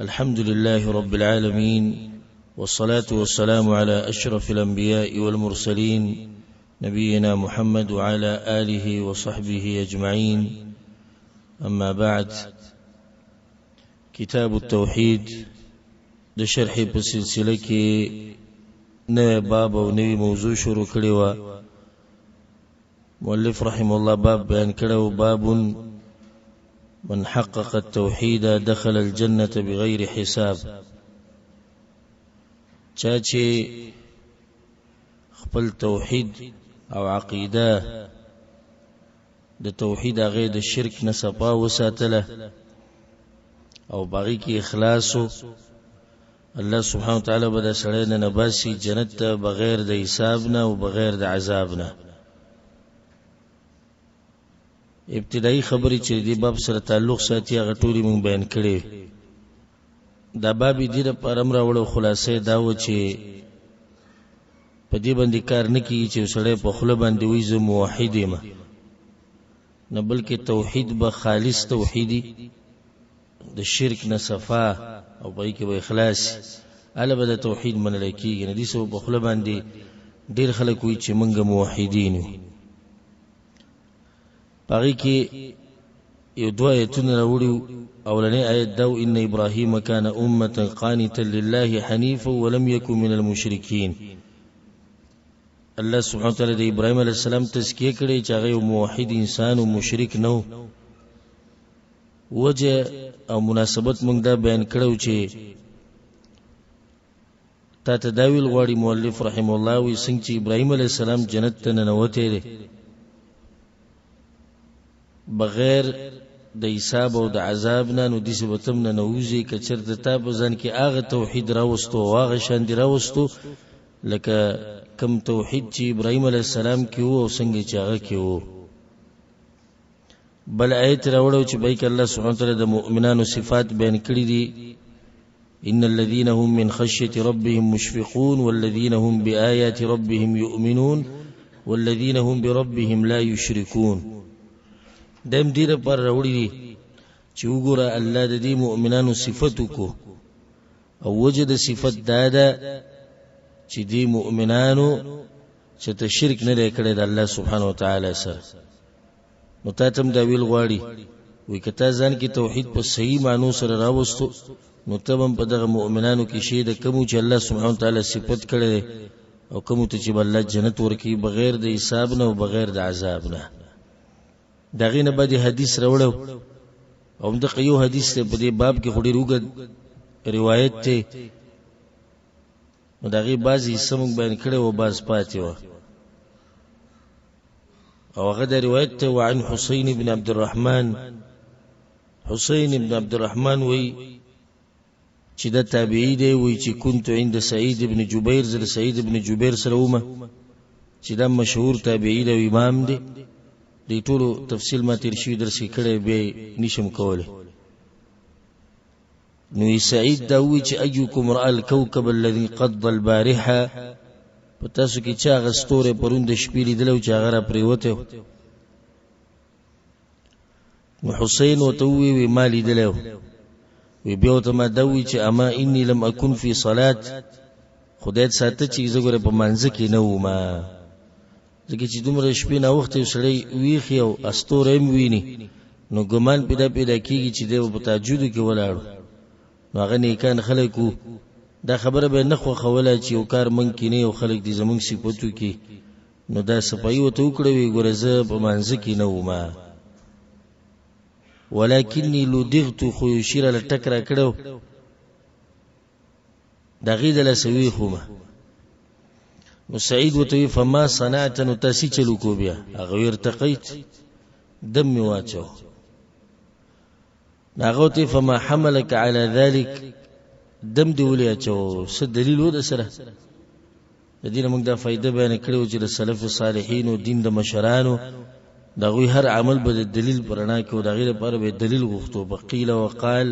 الحمد لله رب العالمين، والصلاة والسلام على أشرف الأنبياء والمرسلين نبينا محمد وعلى آله وصحبه أجمعين. أما بعد، كتاب التوحيد ده شرح بسلسلة كي نوی باب و نوی موضوع شروع کړی و. مؤلف رحمه الله باب بیان کړو: باب من حقق التوحيد دخل الجنة بغير حساب. چا چې خپل توحید او عقیده د توحید هغه د شرک نه صفا وساتله او باقي کې اخلاص، الله سبحانه وتعالى بدا سړی نه نباسي جنت ته بغیر د حساب نه او بغیر د عذاب نه. ابتدایي خبرې چې دی باب سره تعلق ساتي هغه ټولې مونږ بیان کړې. دا باب دې لپاره راوړو خلاصې دا و چې په دې باندې کار نه کیږي چې سړی په خوله باندې وایي زه موحد یم، نه بلکې توحید به خالص توحیدی د شرک نه صفا او پای کې به اخلاص اله به د توحید منل کیږي. نه دي سو په خوله باندې ډیر خلک وایي چې مونږ موحدین یو. باقي کې یو دوه ایتونه راوړو. اولنی آیت دو: ان ابراهیم کان امه قانتا لله حنیفا ولم یکن من المشرکین. الله سبحانه وتعالی د ابراهیم علیه السلام تزکیه کړي چې هغه موحد انسان او مشرک نه. وجه او مناسبت موږ دا بیان کړو چې تا تداویل غواړي مؤلف رحم الله وي څنګه چې ابراهیم علیه السلام جنت ته ننوتی دی بغیر د حساب او د عذاب نه، نو دې وتم نه نوځي کچر د تا په ځان کې هغه توحید راوستو او هغه شان دی راوستو لکه کم توحید چې ابراهیم علیه السلام کې وو او څنګه چې هغه کې وو. بل آیت راوړو چې بایک الله سبحانه وتعالی د مؤمنانو صفات بیان کړی دي: ان الذين هم من خشيه ربهم مشفقون والذين هم بآيات ربهم يؤمنون والذين هم بربهم لا يشركون. دیم دې پر راوړي دي چې وګوره الله د دې مؤمنانو صفات کو او وجد صفات دادا چې دې مؤمنانو چې ته شرک نه کړي د الله سبحانه وتعالى سره. نو تاسو دا ویل غواړي وي کته ځان کې توحید په صحیح معنی سره راوستو نو تم په دغه مؤمنانو کې شی د کوم چې الله سبحانه وتعالى صفات کړي او کوم ته چې الله جنت ورکی بغیر د حساب نه او بغیر د عذاب نه. دغه نه بعد حدیث راوړو او د یو حدیث ته په دې باب کې خوري روغ روایت ته نو دغه بعضی سمون بیان کړي او باز پاتې و. او هغه د روایت ته وعن حسین بن عبد الرحمن. حسین بن عبد الرحمن وی چې د تابعی دی وی چې كنت عند سعید بن جبیر. زل سعید بن جبیر سره ومه چې دا مشهور تابعی دی او امام دی. دې ټولو تفصیل ما تیر شوی درس کې کړی به نشم کوله. نو سعید دا وی چې ايكم رأى الكوكب الذي قضى البارحه. پتا سو کې چا غستوره پروند شپې لیدلو چې هغه را پریوته. نو حسین وتوي وی ما لیدلو وی بیا ته ما دوی چې اما اني لم اكن في صلاه. خدای ساته چې زګره په منځ کې نه ومه ځکه چې دومره شپې نه وخت سړی ویخي او استوره ویني نو ګمان پیدا کیږي چې دی په تهجد کې ولاړو. نو هغه نیکان خلکو دا خبره به نه خو خوله چې یو کار من کې نه یو خلک دي زمونږ صفاتو کې نو دا صفایي وته وکړوي ګوره زه په منځ کې نه ومه ولکنی لدغت خو یشیر له ټکرا کړو دا غیدل سوي خومه. نو سعید وته فما صنعت نو تاسي چلو کو بیا هغه ارتقیت دم واچو. ناغوته فما حملك على ذلك دم دی ولیا چو څه دلیل و د سره د دې موږ دا فائدہ بیان کړو چې د سلف صالحین او دین د مشرانو دغه هر عمل به د دلیل پرنا کې او دغه لپاره به دلیل غوښتو. بقیل او قال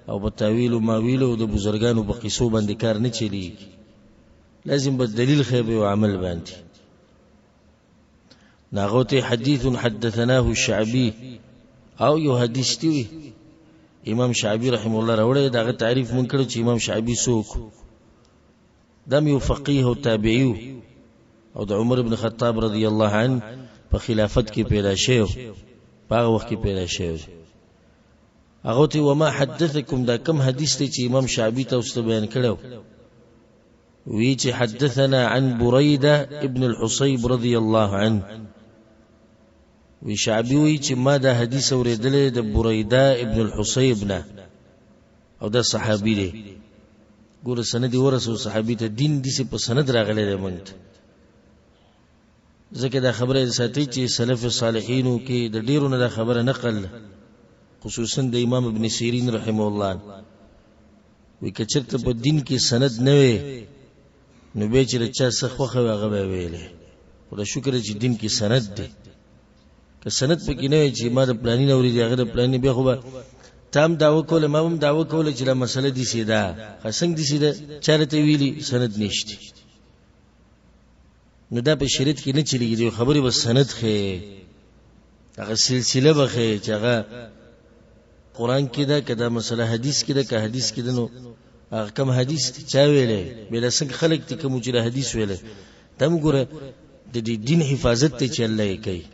او بتاویل او ماویل او د بزرګانو په قصو باندې کار نه چلی. لازم به دلیل خیبه او عمل باندې. ناغوته حدیث حدثناه الشعبی او یو حدیث دی امام شعبی رحم الله راوړی داغه تعریف مونږ کړو چې امام شعبی څوک دم یو فقيه او تابعی او د عمر ابن خطاب رضی الله عنه په خلافت کې پیدا شوی په هغه وخت کې پیدا شوی هغه ته وما حدثکم دا کم حدیث ته چې امام شعبی تاسو ته بیان کړو وی چې حدثنا عن بريده ابن الحصيب رضی الله عنه وی شعبی وی چې ما دا حدیث اوریدل د بريده ابن الحصيب نه او دا صحابي دی ګور سند ورسو صحابي ته دین دي په سند راغلی دی مونږ ځکه دا خبره ساتي چې سلف صالحینو کې د ډیرو نه دا خبره نقل خصوصا د امام ابن سیرین رحمه الله وی کچرته په دین کې سند نه وي نو به چې چا څه خوخه هغه به ویلې خدای شکر چې دین کې سند دی که سند پکې نه وي چې ما د پلانین اوري دی هغه د پلانین به خو تام داو کوله ما هم داو کوله چې لا مسله دي سیدا قسم دي سیدا چارته ویلي سند نشته نو دا په شریعت کې نه چلیږي دی خبري بس سند خې هغه سلسله به خې چې هغه قران کې دا کدا مسله حدیث کې دا که حدیث کې نو هغه کوم حدیث چا ویلې بل څنګه خلق ته کوم چې حدیث ویلې تم ګوره د دین حفاظت ته چلای کوي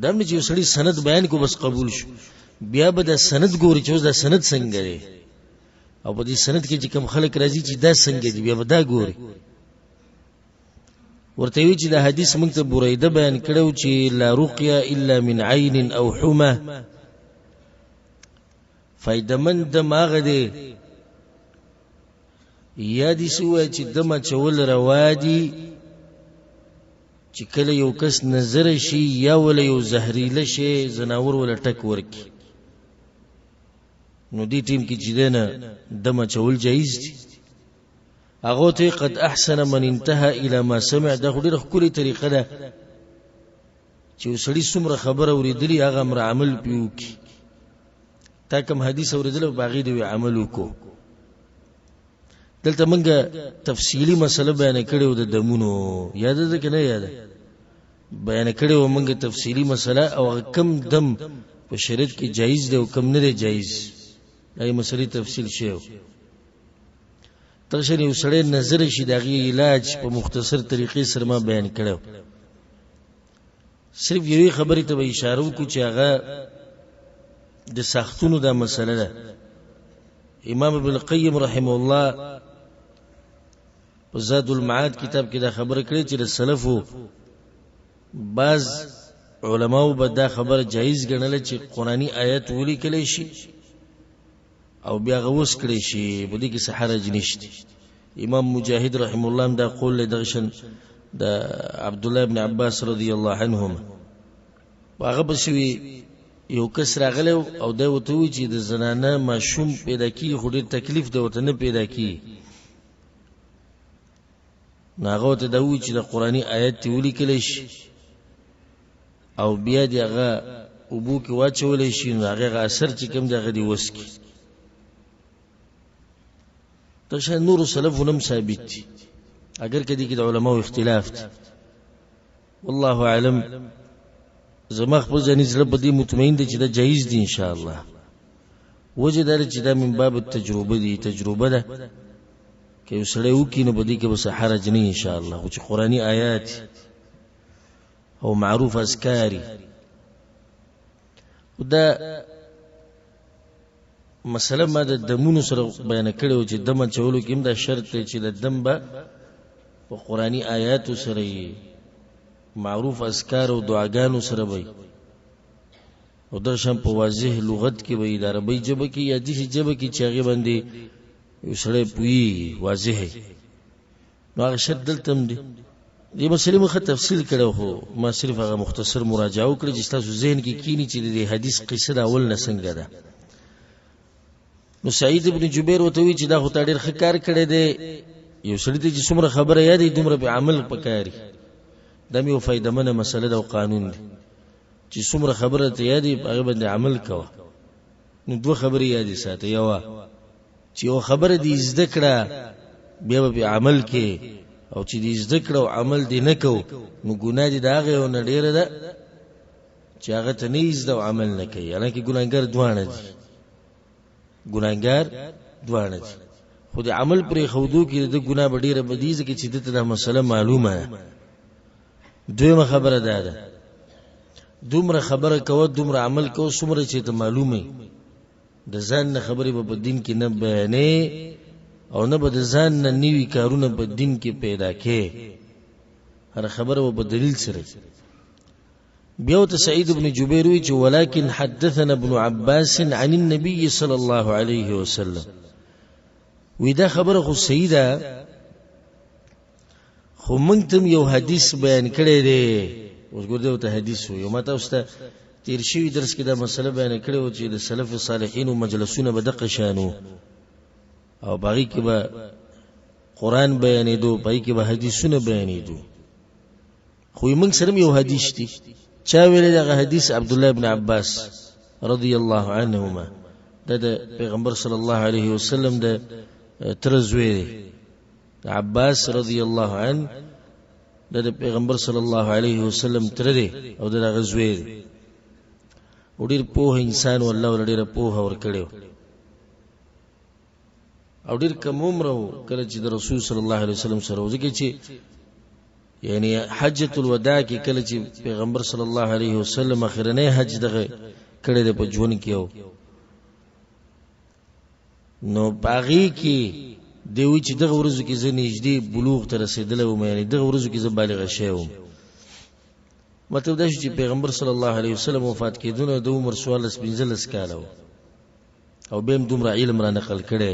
دمه چې سړی سند بیان کو بس قبول شو بیا به د سند ګوري چې دا سند څنګه دی او په دې سند کې چې کوم خلق راځي چې دا څنګه دی بیا به دا ګوري ورته وی چې دا حدیث موږ ته بريده بیان کړو چې لا رقيه الا من عين او حمى فایدمن دماغ دی یا دې سوې چې دمه چول روادي چې کله یو کس نظر شي یا ول یو زهريله شي زناور ول ټک ورکی نو دې ټیم کې چې دنه دمه چول جایز دي هغه ته قد احسن من انتهى الى ما سمع دا خو ډیره کلی طریقه ده چې وسړي څومره خبره اوریدلی هغه امر عمل پیو کی تا کوم حدیث اوریدل باغی دی عمل وکړو دلته منګه تفصیلی مسله بیان کړو د دمونو یاد ده کنه یاد بیان کړو منګه تفصیلی مسله او کم دم په شریعت کې جایز دی او کم نه دی جایز دای مسلې تفصیل شیو ترشنی وسړی نظر شي دغه علاج په مختصر طریقې سره ما بیان کړو صرف یوې خبرې ته اشاره وکړو چې هغه د سختونو دا مسله ده امام ابن القیم رحمه الله زاد المعاد کتاب کې دا خبره کړې چې د سلفو بعض علماو به دا خبره جایز ګڼل چې قرآنی آیت ولیکل شي او بیا غوس کړی شي په دې کې څه حرج نشته امام مجاهد رحم الله دا قول له دغشن د عبد الله ابن عباس رضی الله عنهما هغه بشوي یو کس راغله او دا وته وی چې د زنانه ماشوم پیدا کی خو ډیر تکلیف دی وته نه پیدا کی ناغه ته دا وی چې د قرآنی آیت ولیکل شي او بیا دی هغه ابو کې واچول شي هغه اثر چې کوم دغه دی وسکی تشه نور سلفونم ثابت دي اگر کدي کې د علماو اختلاف دي والله اعلم زما خپل ځنې زړه په دې مطمئن دي چې دا جایز دي ان شاء الله وجه دا چې دا من باب التجربه دي تجربه ده کې وسړی وکینو په دې کې بس حرج نه ان شاء الله او چې قرآنی آیات او معروف اذکاری دا مسله ما د دمونو سره بیان کړو چې دمه چولو کې دا شرط دی چې د دم به په قرآنی آیات سره معروف اذکار او دعاګانو سره وي او درشم په واضح لغت کې وي د عربی ژبه کې یا د ژبه کې چې هغه باندې یو سره پوي واضح نو هغه شرط دلته هم دی دې مسلې مخه تفصیل کړو خو ما صرف هغه مختصر مراجعه وکړه چې تاسو ذهن کې کینی چې د حدیث قصه د اول نه څنګه ده نو سعید ابن جبیر وتوی چې دا خو ډېر ښه کار کړی دی یو سړی ته چې څومره خبره یادې دومره به عمل پکاري دا مې فائدمنه مسله ده او قانون دی چې څومره خبره ته یادې هغه باندې عمل کوه نو دوه خبرې یادې ساته یو چې یو خبره دې زده کړه بیا به عمل کې او چې دې زده کړه او عمل دې نه کو نو ګناه دې دا غو نه ډیره ده چې هغه ته نه زده او عمل نه کوي الکه ګناګر دوانه دي ګناګار دوانه دي خو د عمل پر خودو کې د ګناه ډیره بدیزه کې چې دته مسله معلومه ده دویمه خبره ده دومره خبره کوه دومره عمل کوه څومره چې ته معلومه د ځان خبرې په دین کې نه بیانې او نه به د ځان نه نیوي کارونه په دین کې پیدا کې هر خبره په دلیل سره بیا ته سعید ابن جبیر وی چې ولکن حدثنا ابن عباس عن النبي صلى الله عليه وسلم وی دا خبره خو سیده خو مونږ ته یو حدیث بیان کړی دی اوس ګورته ته حدیث وي ما تاسو ته تیر شوی درس کې دا مسله بیان کړی و چې د سلف صالحین او مجلسونه به دقه شانو او باقي کې به قران بیانې دو باقي کې به حدیثونه بیانې دو خو موږ سره یو حدیث دی چا ویل دا حدیث عبد الله ابن عباس رضی الله عنهما د پیغمبر صلی الله علیه وسلم د ترزوی عباس رضی الله عنه د پیغمبر صلی الله علیه وسلم تر دی او د غزوی وړي په انسان والله ولډیره په ور کړو او ډیر کوم عمره کله چې د رسول صلی الله علیه وسلم سره وځي چې یعنی حجۃ الوداع کې کله چې پیغمبر صلی الله علیه وسلم اخرنه حج دغه کړي د په ژوند کې نو باغی کې دوی چې دغه ورځو کې زه نږدې بلوغ ته رسیدلی وم یعنی دغه ورځو کې زه بالغ شوی وم مطلب دا چې پیغمبر صلی الله علیه وسلم وفات کېدونه د عمر 15 کاله او بهم دومره علم را نقل کړي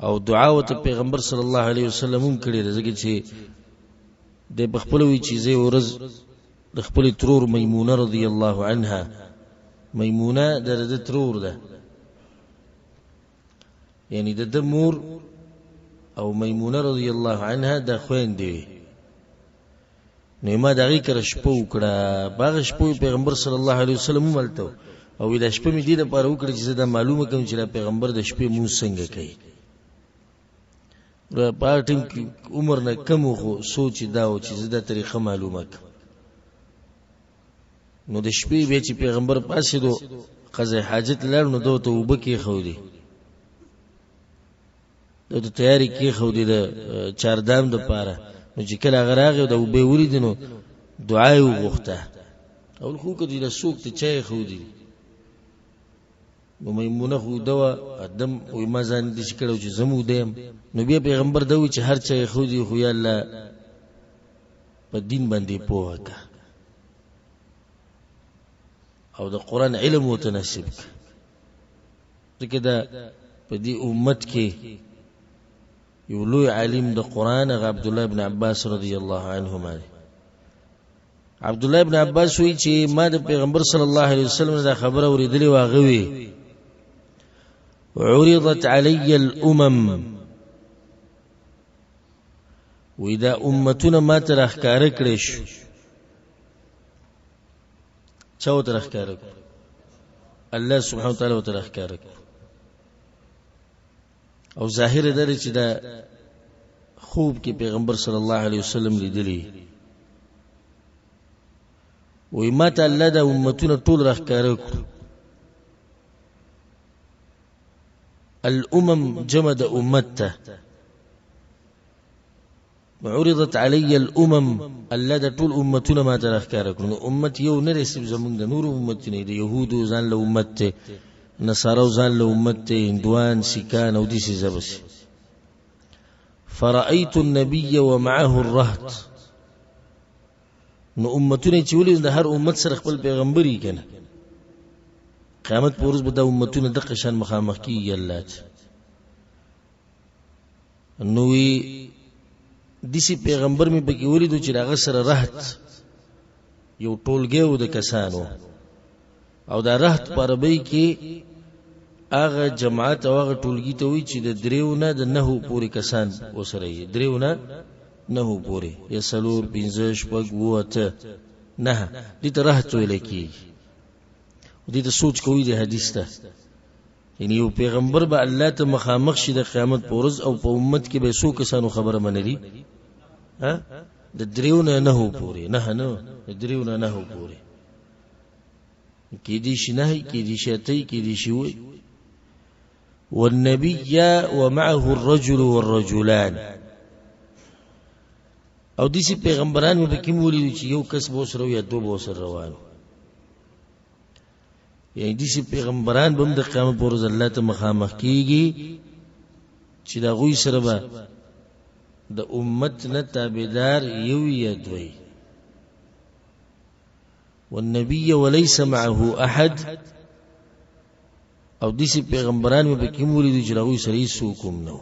او دعا وته پیغمبر صلی الله علیه وسلم هم کړي ځکه چې د بخپل وی چیزې ورځ د خپل ترور میمونه رضی الله عنها میمونه د ترور ده یعنی د مور او میمونه رضی الله عنها د خويندې نو ما دغه کړه شپه وکړه باغ شپه پیغمبر صلی الله علیه وسلم ملته او د شپې مې دې لپاره وکړه چې دا معلومه کوم چې پیغمبر د شپې مو څنګه کوي را پاتم کی عمر نه کم خو سوچ دا او چې دا طریقه معلومه ک نو د شپې به چې پیغمبر پاسې دو قضا حاجت لړ نو دوته وبکه خو دی د تیاری کې خو دی د چاردام د پاره نو چې کله غراغه د وبې ولیدنو دعا یې وغوښته او خو کدی له سوق ته چای خو دی نو میمونه خو دوا ادم او ما ځان دي چې کړو چې زمو دیم نو بیا پیغمبر دوی چې هر چا خو دی خو یا الله په دین باندې پوهه او د قران علم متناسب ځکه دا په دې امت کې یو لوی عالم د قران عبد الله ابن عباس رضی الله عنهما عبد الله ابن عباس وی چې ما د پیغمبر صلی الله علیه وسلم دا خبره اوریدلې واغوي عرضت علی الامم واذا امتنا ما ترخکار کړي شو چاو ترخکار الله سبحانه وتعالى وترخکار او ظاهر ده چې دا خوب کې پیغمبر صلی الله علیه وسلم لیدلی وای ماته الله د امتونو ټول راخکاره الامم جمع د امته عرضت علی الامم الله د ټول امتونو ما ته راخکاره کړو امت یو نه رسېب زمونږ د نور امت نه دی يهودو ځان له امت ته نصارو ځان له امت ته هندوان سیکان او دې څه زبس فرأيت النبي ومعه الرهط نو امتونه چې ولې د هر امت سره خپل پیغمبري کنه قیامت پر ورځ به د امتونه د قشان مخامخ کیږي الله نو دسی پیغمبر می بکی ولیدو چې هغه سره رهط یو ټولګه و د کسانو او دا رهط پر به کې هغه جماعت او هغه ټولګي ته وی چې د دریو نه د نهو پوری کسان وسره یې دریو نه نهو پوری یا سلور 15 شپږ وته نه دې ته رهط ویل کی دې ته سوچ کوی د حدیث ته یعنی یو پیغمبر به الله ته مخامخ شي د قیامت پورز او په امت کې به سو کسانو خبره منلي ها د دریو نه نهو پوری نه د دریو نه نهو پوری کې دي شي نه کې دي شته کې دي شي وي والنبي ومعه الرجل والرجلان. او دیسی پیغمبران مې پکې مولیدو چې یو کس به سره یا دو به سره روانو. یعنی دیسی پیغمبران به هم د قیامت پر ورځ الله ته مخامخ کیږي چې د هغوی سره به د امت نه تابعدار یو یا دوی. والنبي وليس معه احد. او دیسی پیغمبران مې پکې مولیدو چې د هغوی سره هیڅ څوک هم نه و.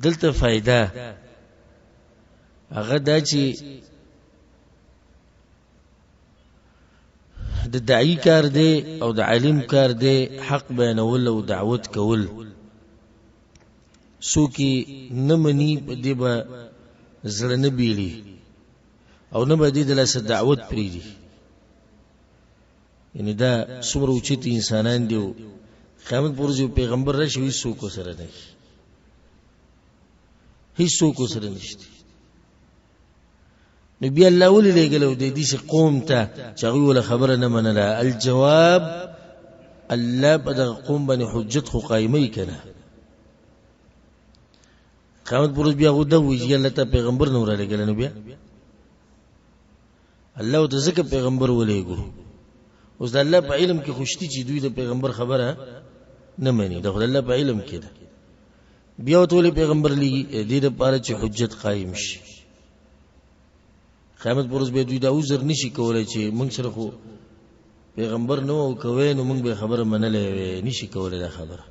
دلته فائدہ هغه دا چې د داعی کار دی او د عالم کار دی حق بیانول او دعوت کول. څوک نه مني په دې به زړه نه بیړي او نه به دې د لاسه دعوت پرېږدي. یعنی دا څومره اوچت انسانان دي او قیامت پر ورځ پیغمبر راشي هیڅ څوک سره نه هیڅ څوک سره نشته. نو بیا الله ولې لېږلو د دې قوم ته چې هغوی ولا خبره نه منله؟ الجواب الله په دغه قوم باندې حجت خو قایموي که نه. قیامت پر ورځ بیا هغوی دا وایي چې الله ته پیغمبر نه ورالېږلی. نو بیا الله ورته ځکه پیغمبر ولېږو. اوس د الله په علم کې خوشتي چې دوی د پیغمبر خبره نه مني. د خدای الله په علم کې ده. بیا ورته ولې پیغمبر لېږي؟ دې دپاره چې حجت قایم شي. قیامت پر ورځ به دوی دا عذر نشي کولی چې موږ سره خو پیغمبر نه و کوی نو موږ به خبره منلی وی. نشي کولی دا خبره.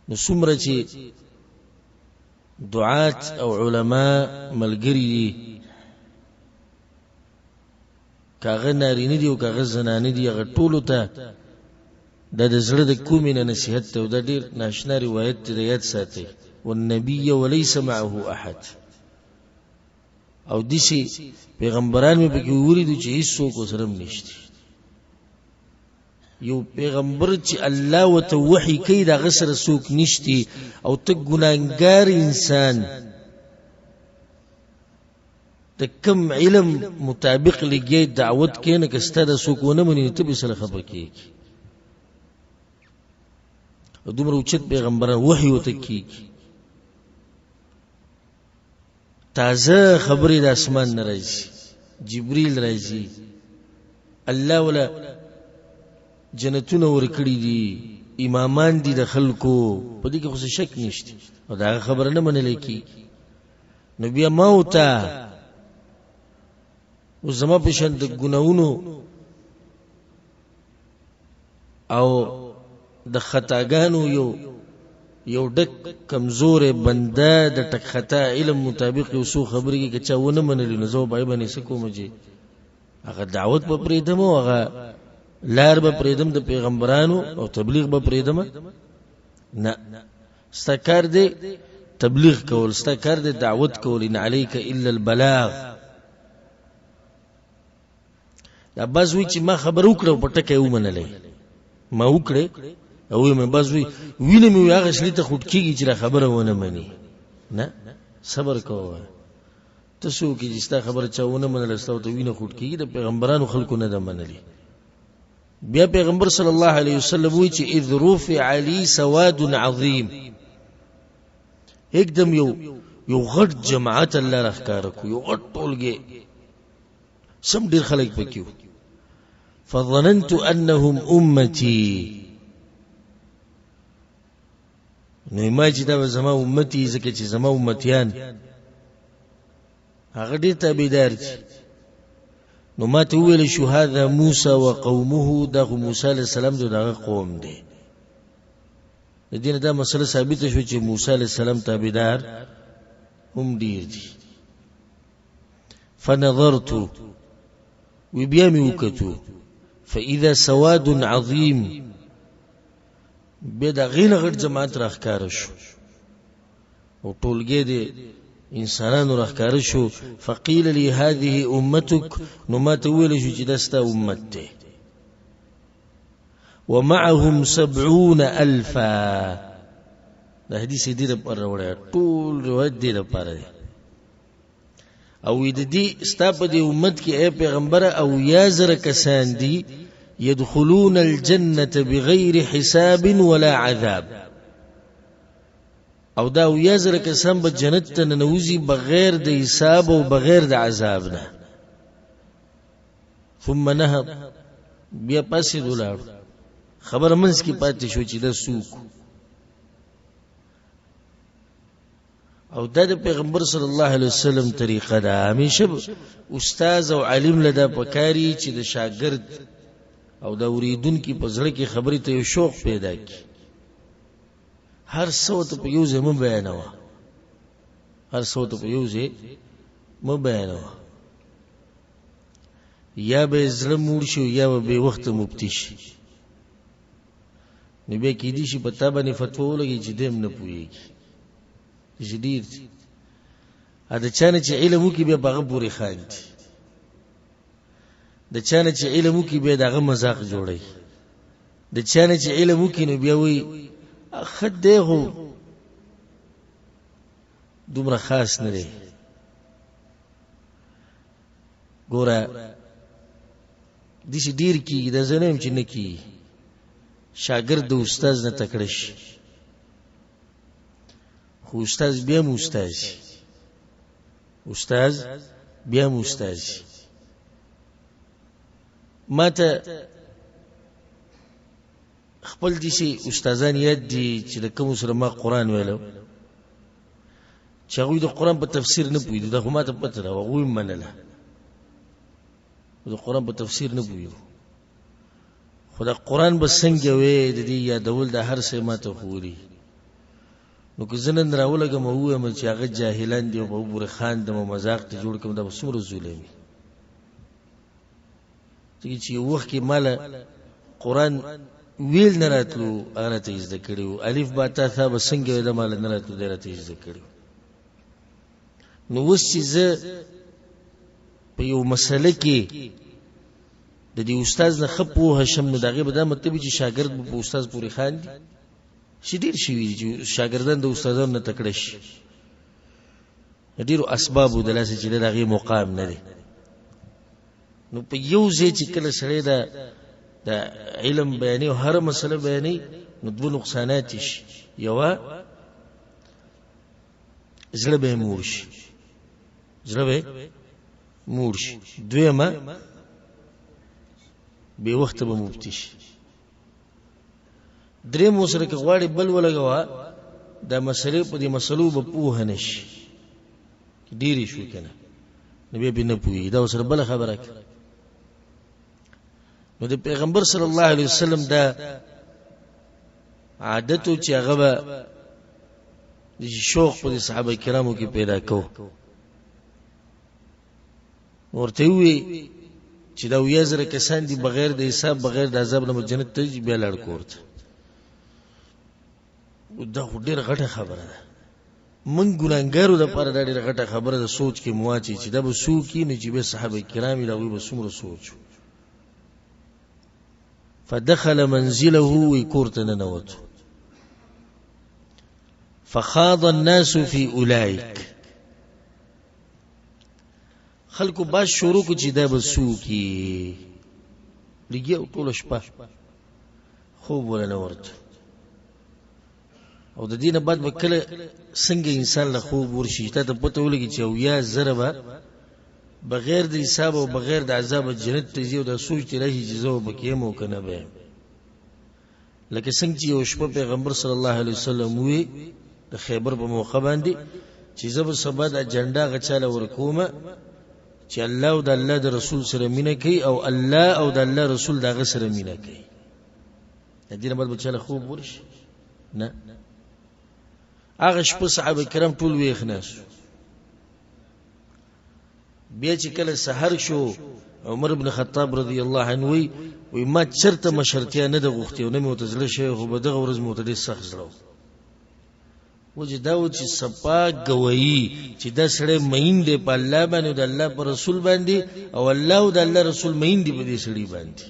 نو څومره چې دعات او علما ملګري دي، کاغه نارینه دي او کاغه زنانه دي، هغه ټولو ته دا د زړه د کومې نه نصیحت ته. او دا ډېر ناشنا روایت دی، د یاد ساتئ. والنبي وليس معه احد. او داسې پیغمبران مې پکې ولیدو چې هېڅ څوک ورسره هم نشته. یو پیغمبر چې الله ورته وحي کوي د هغه سره څوک نشته، او ته ګناهګار انسان د کم علم مطابق لګي دعوت کې نه که ستا د څوک ونه مني ته به سره خبر کېږي. او دومره اوچت پیغمبران وحي ورته کېږي، تازه خبرې د اسمان نه راځي، جبریل راځي، الله ولا جنتونه ورکړي دي، امامان دي د خلکو، په دې کې خو شک نشته. او دا خبره نه منل کېږي. نو بیا ما وته او زما په شان د ګناهونو او د خطاګانو یو ډک کمزور بنده د ټک خطا علم مطابق یو څو خبرې کې چا ونه منلې، نو زه به باندې څه کوم چې هغه دعوت به پرېږدم او هغه لار به پرېږدم د پیغمبرانو او تبلیغ به پرېږدم؟ نه، ستا کار دی تبلیغ کول، ستا کار دی دعوت کول. ان علیک الا البلاغ. دا بعض وی چې ما خبر وکړه په ټکه یې ومنلی، ما وکړه او مې بعض وی وینه مې هغه سړي ته خوټ کېږي چې خبره ونه مني. نه، صبر کوه. ته څوک یې چې ستا خبره چا ونه منله، ستا ته وینه خوټ کېږي؟ د پیغمبرانو خلکو نه ده منلي. بیا پیغمبر صلی الله علیه وسلم وی چې اذ رفع علی سواد عظیم، एकदम یو غټ جماعت الله راښکاره کو، یو غټ ټولګه، سم ډېر خلک پکې وو. فظننت انهم امتی، نو ما چې دا زما امتی، ځکه چې زما امتیان هغه ډېر تابعدار دي. نو ما ته وویل شو هذا موسی و قومه، دا خو موسی علیه السلام دی، دغه قوم دی. د دې نه دا مسله ثابته شو چې موسی علیه السلام تابعدار هم ډېر دي. فنظرت، وی بیا مې وکتو، فاذا سواد عظیم، بیا د غین غټ جماعت راښکاره شو او ټولګې د انسانانو راښکاره شو. فقیل لی هذه امتک، نو ما ته وویل شو چې دا ستا امت دی. ومعهم 70,000. دا حدیث دې لپاره راوړی، ټول روایت دې لپاره دی. او د دې ستا په دې امت کې ای پیغمبره 80,000 کسان دي يدخلون الجنة بغير حساب ولا عذاب. او دا ویزر کسان به جنت ته ننوزي بغیر د حساب او بغیر د عذاب نه. ثم نهب بیا پاسې دولاړ خبر منځ کې پاتې شو چې دا سوق او د پیغمبر صلی الله علیه وسلم طریقه ده. همیشه استاد او عالم لدا پکاري چې د شاګرد او د اوریدونکو په زړه کې خبرې ته یو شوق پیدا کړي. هر څه ته په یو ځای مو بیانوه، هر څه ته په یو ځای مو بیانوه. یا به زړه موړ شي یا به وخت مبتي شي. نو به کې دي چې په تا باندې فتوا ولګي چې دیم نه پوهیږي جديد. دا چانه چې علم وکي به بغه پوری خان دي، د چانه چې علم وکي به دغه مذاق جوړي، د چانه چې علم وکي نو بیا وی خد دغه دومره خاص نه دی. ګوره د شي ډیر کی د زنیم چې نه کی شاګرد د استاد نه تکړه شي، خو استاد بیا مو استاد شي، استاد بیا مو استاد شي. ماته خپل دي شي استادان یاد دي چې د کوم سره ما قرآن ویلو چې هغوی د قرآن په تفسیر نه پوهېدو. دا خو ماته پته ده، هغوی منله د قرآن په تفسیر نه پوهېدو، خو د قرآن به څنګه وی د دې یادول د هر څه ماته خوري. نو که زه نن راولګم ووایم چې هغه جاهلان دي او په بورې خان د مذاق ته جوړ کړم، دا به څومره ظلم وي. چې یو وخت کې ماله قرآن ویل نه راتلو هغه راته یې زده کړي وو، الف با تا ثا به څنګه وی د ماله نه راتلو دی راته یې زده کړي وو. نو اوس چې زه په یو مسله کې د دې استاد نه ښه پوهه شم نو د هغې به دا مطلب وي چې شاګرد به په استاد پورې خان دي. چې ډېر شوي دي چې شاګردان د استادانو نه تکړه شي، ډېرو اسبابو د لاسه چې د هغې مقام نه دی. نو په یو ځای چې کله سړی د علم بیانې او هره مسله بیانې نو دوه نقصانات شي. یوه زړه به یې موړ شي، زړه به یې موړ شي. دویمه بې وخته به مبتي شي. دریم ورسره که غواړې بل ولګوه دا مسلې په دې مسلو به پوهه نه شي، ډېرې شوې که نه نو بیا پرې نه پوهېږي. دا ورسره بله خبره کړه. نو د پیغمبر صلی الله علیه وسلم دا عادت و چې هغه به د شوق په دې صحابه کرامو کې پیدا کو. ورته وی چې دا ویا زره کسان دي بغیر د حساب بغیر د عذاب نه جنت ته بیا لاړ کوړه. دا خو ډېره غټه خبره ده. من ګناهګارو د پاره دا ډېره غټه خبره ده. سوچ کې مواچي چې دا به څوک یې نه چې به صحابه کرام یې هغوی به څومره سوچ. فدخل منزله وی کور ته ننوت. فخاض الناس في اولئک، خلکو باز شروع کو چې دا به څوکي لګي او ټوله شپه خوب ولا نه ورته. او د دې نه بعد به کله څنګه انسان له خوب ورشي ته پته ولګي چې او یا زره به بغیر د حساب او بغیر د عذاب جنت ته ځي او دا سوچ ته راشي چې زه به کېم او که نه به. لکه څنګه چې یو شپه پیغمبر صلی الله علیه وسلم وی د خیبر په موقع باندې چې زه به سبا د اجنډا غچاله ورکومه چې الله او د الله د رسول سره مینه کوي او الله او د الله رسول دغه سره مینه کوي. د دې نه بعد به چاله خوب ورشي نه. هغه شپه صحابه کرام ټول ویښ ناستو. بیا چې کله سحر شو عمر بن خطاب رضی الله عنه وی ما چرته مشرتیا نه د غوښتي او نه مې ورته زړه شوی، خو به دغه ورځ مې ورته ډېر سخت زړه وجه دا و چې صفا ګویي چې دا سړی مین دی په الله باندې او د الله په رسول باندې او الله او د الله رسول مین دی په دې سړي باندې.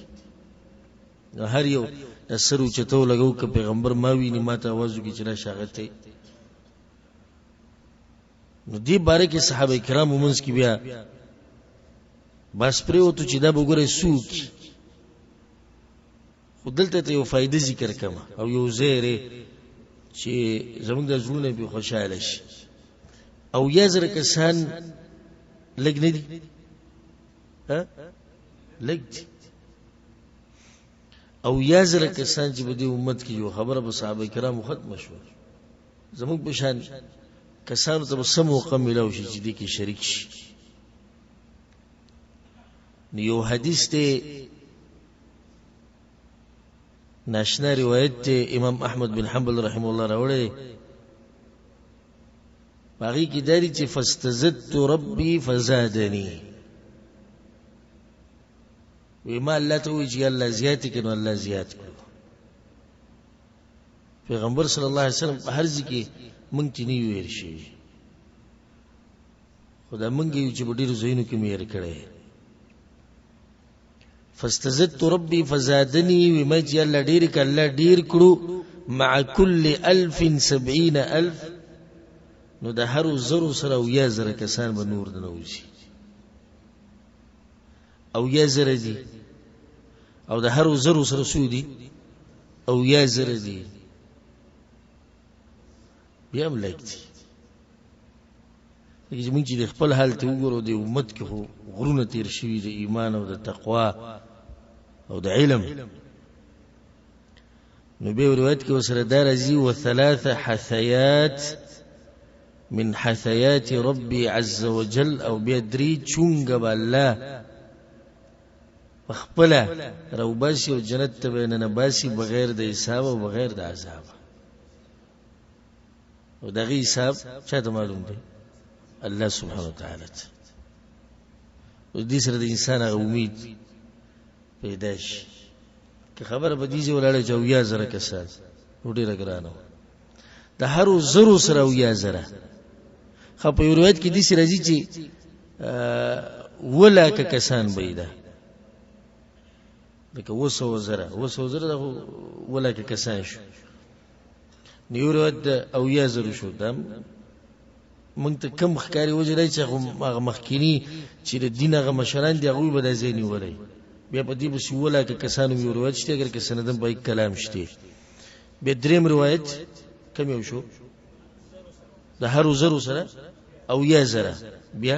نو هر یو د سر اوچتو لګو که پیغمبر ما ویني ما ته آواز وکړي چې راشه هغه ته. نو دې باره کې صحابه کرامو منځ کې بیا بس پرېوتو چې دا به ګوره څوک خودلته ته یو فائدې ذکر کما او یو زیره چې زموږ د زړونو په خوشاله شي او یا زره کسان لګ نه دي لګ او یا زره کسان چې په دې امت کې یو خبره به صحابه کرامو ختم شو زموږ په شان کسانو ته سم موقع ملو شي چې دې کې شریک شي یو حدیث ته ناشنا روایت ته امام احمد بن حنبل رحم الله راوړی باقي کې داري چې فاستزدت ربي فزادني وما الله ته وی چې الله زیات کړي نو الله زیات کړي پیغمبر صلی الله علیه وسلم په هر ځکه مونږ ته نه ویل شي خدای مونږ یو چې ډېر زینو کې مېر کړي فاستزدت ربي فزادني وما چې الله ډېر کله ډېر کړو مع كل 1070,000 نو د هر زرو سره او یا زره کسان به نور نه وځي او یا زره دي او د هر زرو سره سودي او یا زره دي بیا ملګری چې موږ چې د خپل حال ته وګورو د امت کې خو غرونه تیر شوي د ایمان او د تقوا او د علم نو به روایت کې وسره دار زی و ثلاثه حثيات من حثيات ربي عز وجل او بيدري چونګ بالله خپل روباسي او جنت ته بیننه باسي بغیر د حساب او بغیر د عذاب او دغه حساب چاته معلوم دی الله سبحانه وتعالى او دې سره د انسان امید پیدا شي که خبره بدیږي ولاړه چې یا زره کسان وړي راګرانو د هر زرو سره یا زره خو په روایت کې دې سره راځي چې ولا کسان بيده لکه وسو زره د ولا کسان شو نیو روایت او یا زره شو دم مونږ ته کم خکاری وجه چې هغه مخکینی چې د دین هغه مشران دی هغه به د زینی ولای بیا په دې بس ولا کسانو یو روایت شته اگر که سندن به کلام شته به دریم روایت کم یو شو د هر زرو سره او یا زره بیا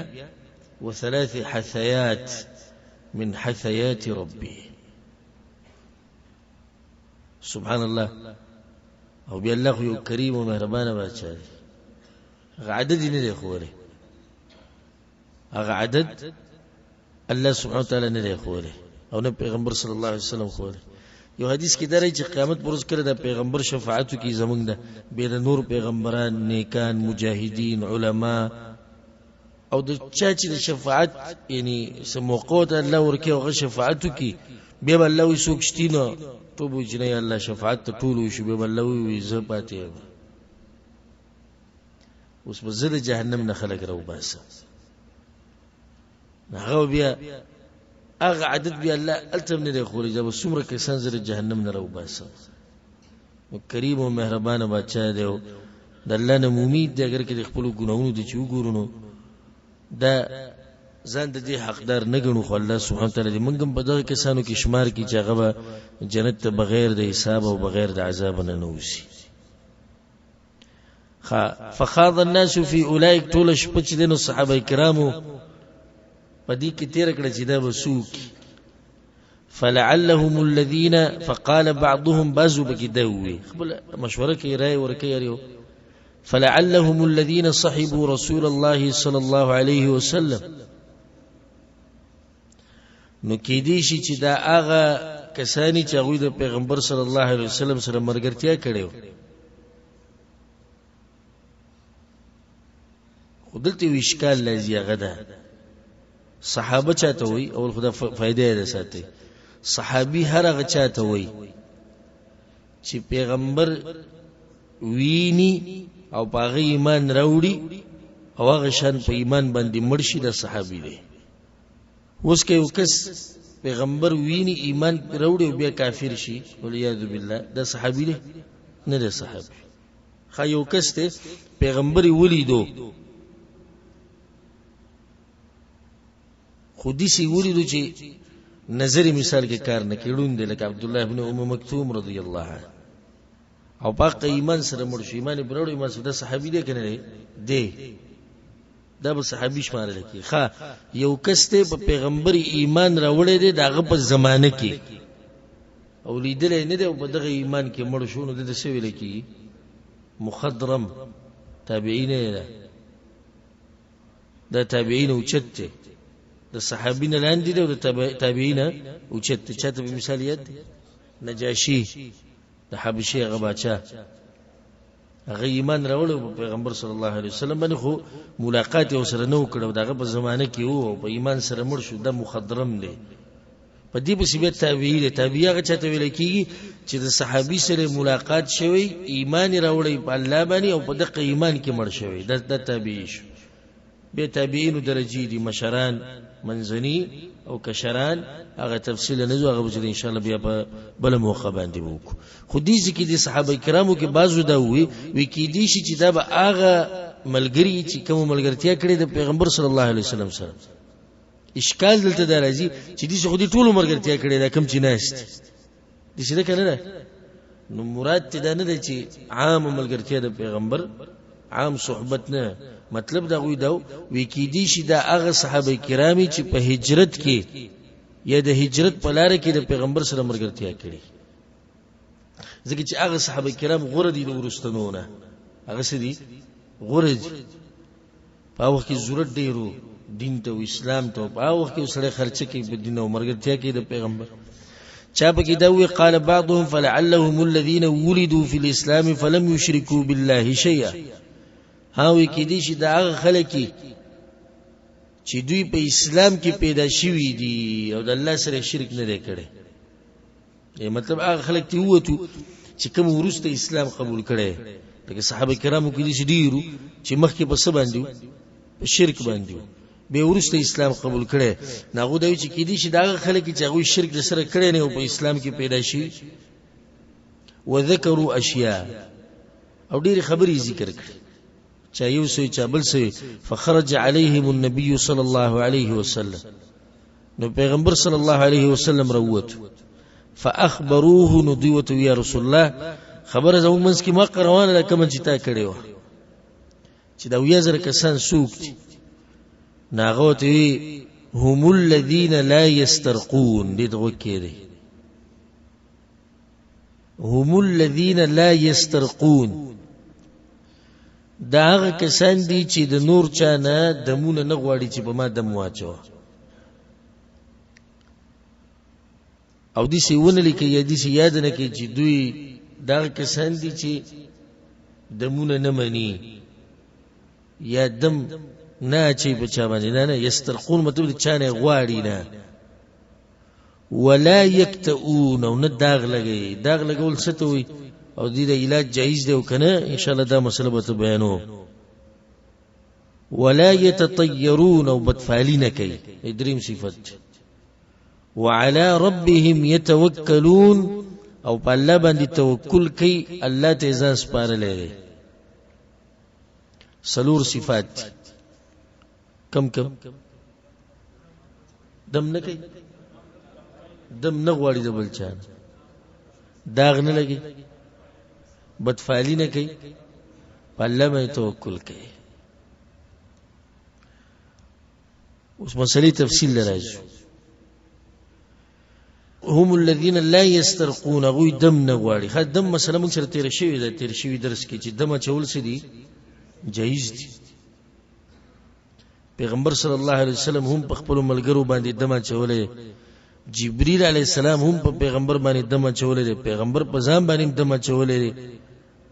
وثلاث حثيات من حثيات ربي سبحان الله او بیا الله یو کریم او مهربان بادشاہ هغه عدد نه دی خوره هغه عدد الله سبحانه وتعالى نه دی خوره او نه پیغمبر صلی الله علیه وسلم خوره یو حدیث کې درې چې قیامت پرځ کړه د پیغمبر شفاعت کی زمونږ ده به د نور پیغمبران نیکان مجاهدین علما او د چا چې د شفاعت یعنی سموقوت الله ورکه او شفاعت کی به الله وي سوکشتینه تو بو جنې الله شفاعت ټول شو به الله وي زه پاتې اوس په زړه جهنم نه خلق راو باسه هغه بیا هغه عدد بیا الله التم نه خوري جب څومره کسان زړه جهنم نه راو باسه او کریم او مهربان بادشاہ دی د الله نه امید دی اگر کې خپل ګناہوں دي چې وګورونو دا ځان د دې حقدار نه ګڼو خو الله سبحانه وتعالى دې موږ په دغه کسانو کې شمار کی چې هغه جنت ته بغیر د حساب او بغیر د عذاب نه نوځي فخاض الناس في اولئك طول شپچ دینو صحابه کرامو پدې کې تیر کړه چې دا وسوک فلعلهم الذين فقال بعضهم بعضو بكدوي خپل مشوره کې رائے ورکې یارو فلعلهم الذين صحبوا رسول الله صلى الله عليه وسلم نو کې دي چې دا هغه کسانی چې هغه د پیغمبر صلی الله علیه وسلم سره مرګرتیا کړو خودلته وشکال لازم غدا صحابه چاته وي اول خدا فائدې ده ساتي صحابي هر هغه چاته وي چې پیغمبر ویني او باغ ایمان راوړي او هغه شان په ایمان باندې مرشي د صحابي دی اوس کې یو کس پیغمبر ویني ایمان راوړي او بیا کافر شي ولیا بالله دا صحابي دی نه دی صحابي خا یو کس ته پیغمبر ولیدو خودی سی ولیدو چې نظری مثال کې کار نه کړون دي لکه عبد الله ابن ام مکتوم رضی الله عنه او پاک ایمان سره مړ شو ایمان برړو ایمان سره صحابي دی کنه دی دا به صحابي شمار لکی ښا یو کس ته په پیغمبر ایمان راوړی دی داغه په زمانه کې او لیدل نه دی په دغه ایمان کې مړ شو نو د څه ویل کی مخضرم تابعین دا تابعین اوچت د صحابین لاندې دی او د تابعین اوچت چاته په مثال یاد نجاشی د حبشي غباچا هغه ایمان راوړو په پیغمبر صلی الله علیه وسلم باندې خو ملاقات یې سره نو کړو دغه په زمانه کې وو په ایمان سره مړ شو د مخضرم دی په دې په سیبه تابعی هغه چاته ویل کیږي چې د صحابي سره ملاقات شوی ایمان راوړی په الله باندې او په دغه ایمان کې مړ شوی د تابعی شو به تابعین درجی دي مشران منځنی او کشران هغه تفصیل نه زو هغه به ان شاء الله بیا په بل موخه باندې وکړو خو دې ځکه دي صحابه کرامو کې بعضو دا وی کې دي چې دا به هغه ملګری چې کوم ملګرتیا کړې د پیغمبر صلی الله علیه وسلم سره اشکال دلته دا راځي چې دې خو دې ټول ملګرتیا کړې دا کم چې نهست دې څه کنه نو مراد ته دا نه دی چې عام ملګرتیا د پیغمبر عام صحبت نه مطلب دا غوي دا وی کې دي چې دا هغه صحابه کرامي چې په هجرت کې یا د هجرت په لار کې د پیغمبر سره ملګرتیا کړې ځکه چې هغه صحابه کرام غوړه دي د ورستنونه هغه سدي غوړه په وخت کې ضرورت ډیرو دین ته او اسلام ته په وخت کې سره خرچه کې په دین او ملګرتیا کې د پیغمبر چا په کې دا وی قال بعضهم فلعلهم الذين ولدوا في الاسلام فلم يشركوا بالله شيئا هاوی کې دي چې دا هغه خلک چې دوی په اسلام کې پیدا شوي دي او د الله سره شرک نه کړي مطلب هغه خلک ته وته چې کوم ورسته اسلام قبول کړي لکه صحابه کرامو کې دي چې ډیرو چې مخکې په څه باندې په شرک باندې به ورسته اسلام قبول کړي ناغو دوی چې کې دي چې دا هغه خلک چې هغه شرک د سره کړي نه او په اسلام کې پیدا شي وذكروا اشیاء او ډیره خبرې ذکر کړي چا یو سوی چا بل سوی فخرج عليهم النبي صلى الله عليه وسلم نو پیغمبر صلی الله علیه وسلم روت فاخبروه ندوت یا رسول الله خبر زمو منس کی مقر روانه کوم چې تا کړي و چې دا ویا زر کسان سوق ناغوتی هم الذين لا يسترقون دې دغه کېږي هم الذين لا يسترقون دا هغه کسان دي چې د نور چا نه دمونه نه غواړي چې په ما دم واچو او دې سی ونه لیکي یا دې سی یاد نه کوي چې دوی دا کسان دي چې دمونه نه مني یا دم نه چې په چا باندې نه یسترقون مطلب چا نه غواړي نه ولا یکتئون او نه داغ لګول څه ته وي او دې د علاج جایز دی او کنه ان شاء الله دا مسله به بیانو ولا يتطيرون او بدفالین کوي دریم صفت وعلى ربهم يتوکلون او په الله باندې توکل کوي الله ته ځان سپارلې سلور صفات کم دم نه کوي دم نه غواړي د بل چا داغ نه لګي بدفعلی نه کوي په الله باندې توکل کوي اوس مسلې تفصیل راځي هم الذين لا يسترقون غوي دم نه غواړي خا دم مثلا موږ سره تیر شوی درس کې چې دم چول سدي جایز دي پیغمبر صلی الله علیه وسلم هم په خپل ملګرو باندې دم چولې جبرئیل علیه السلام هم په پیغمبر باندې دم چولې پیغمبر په ځان باندې دم چولې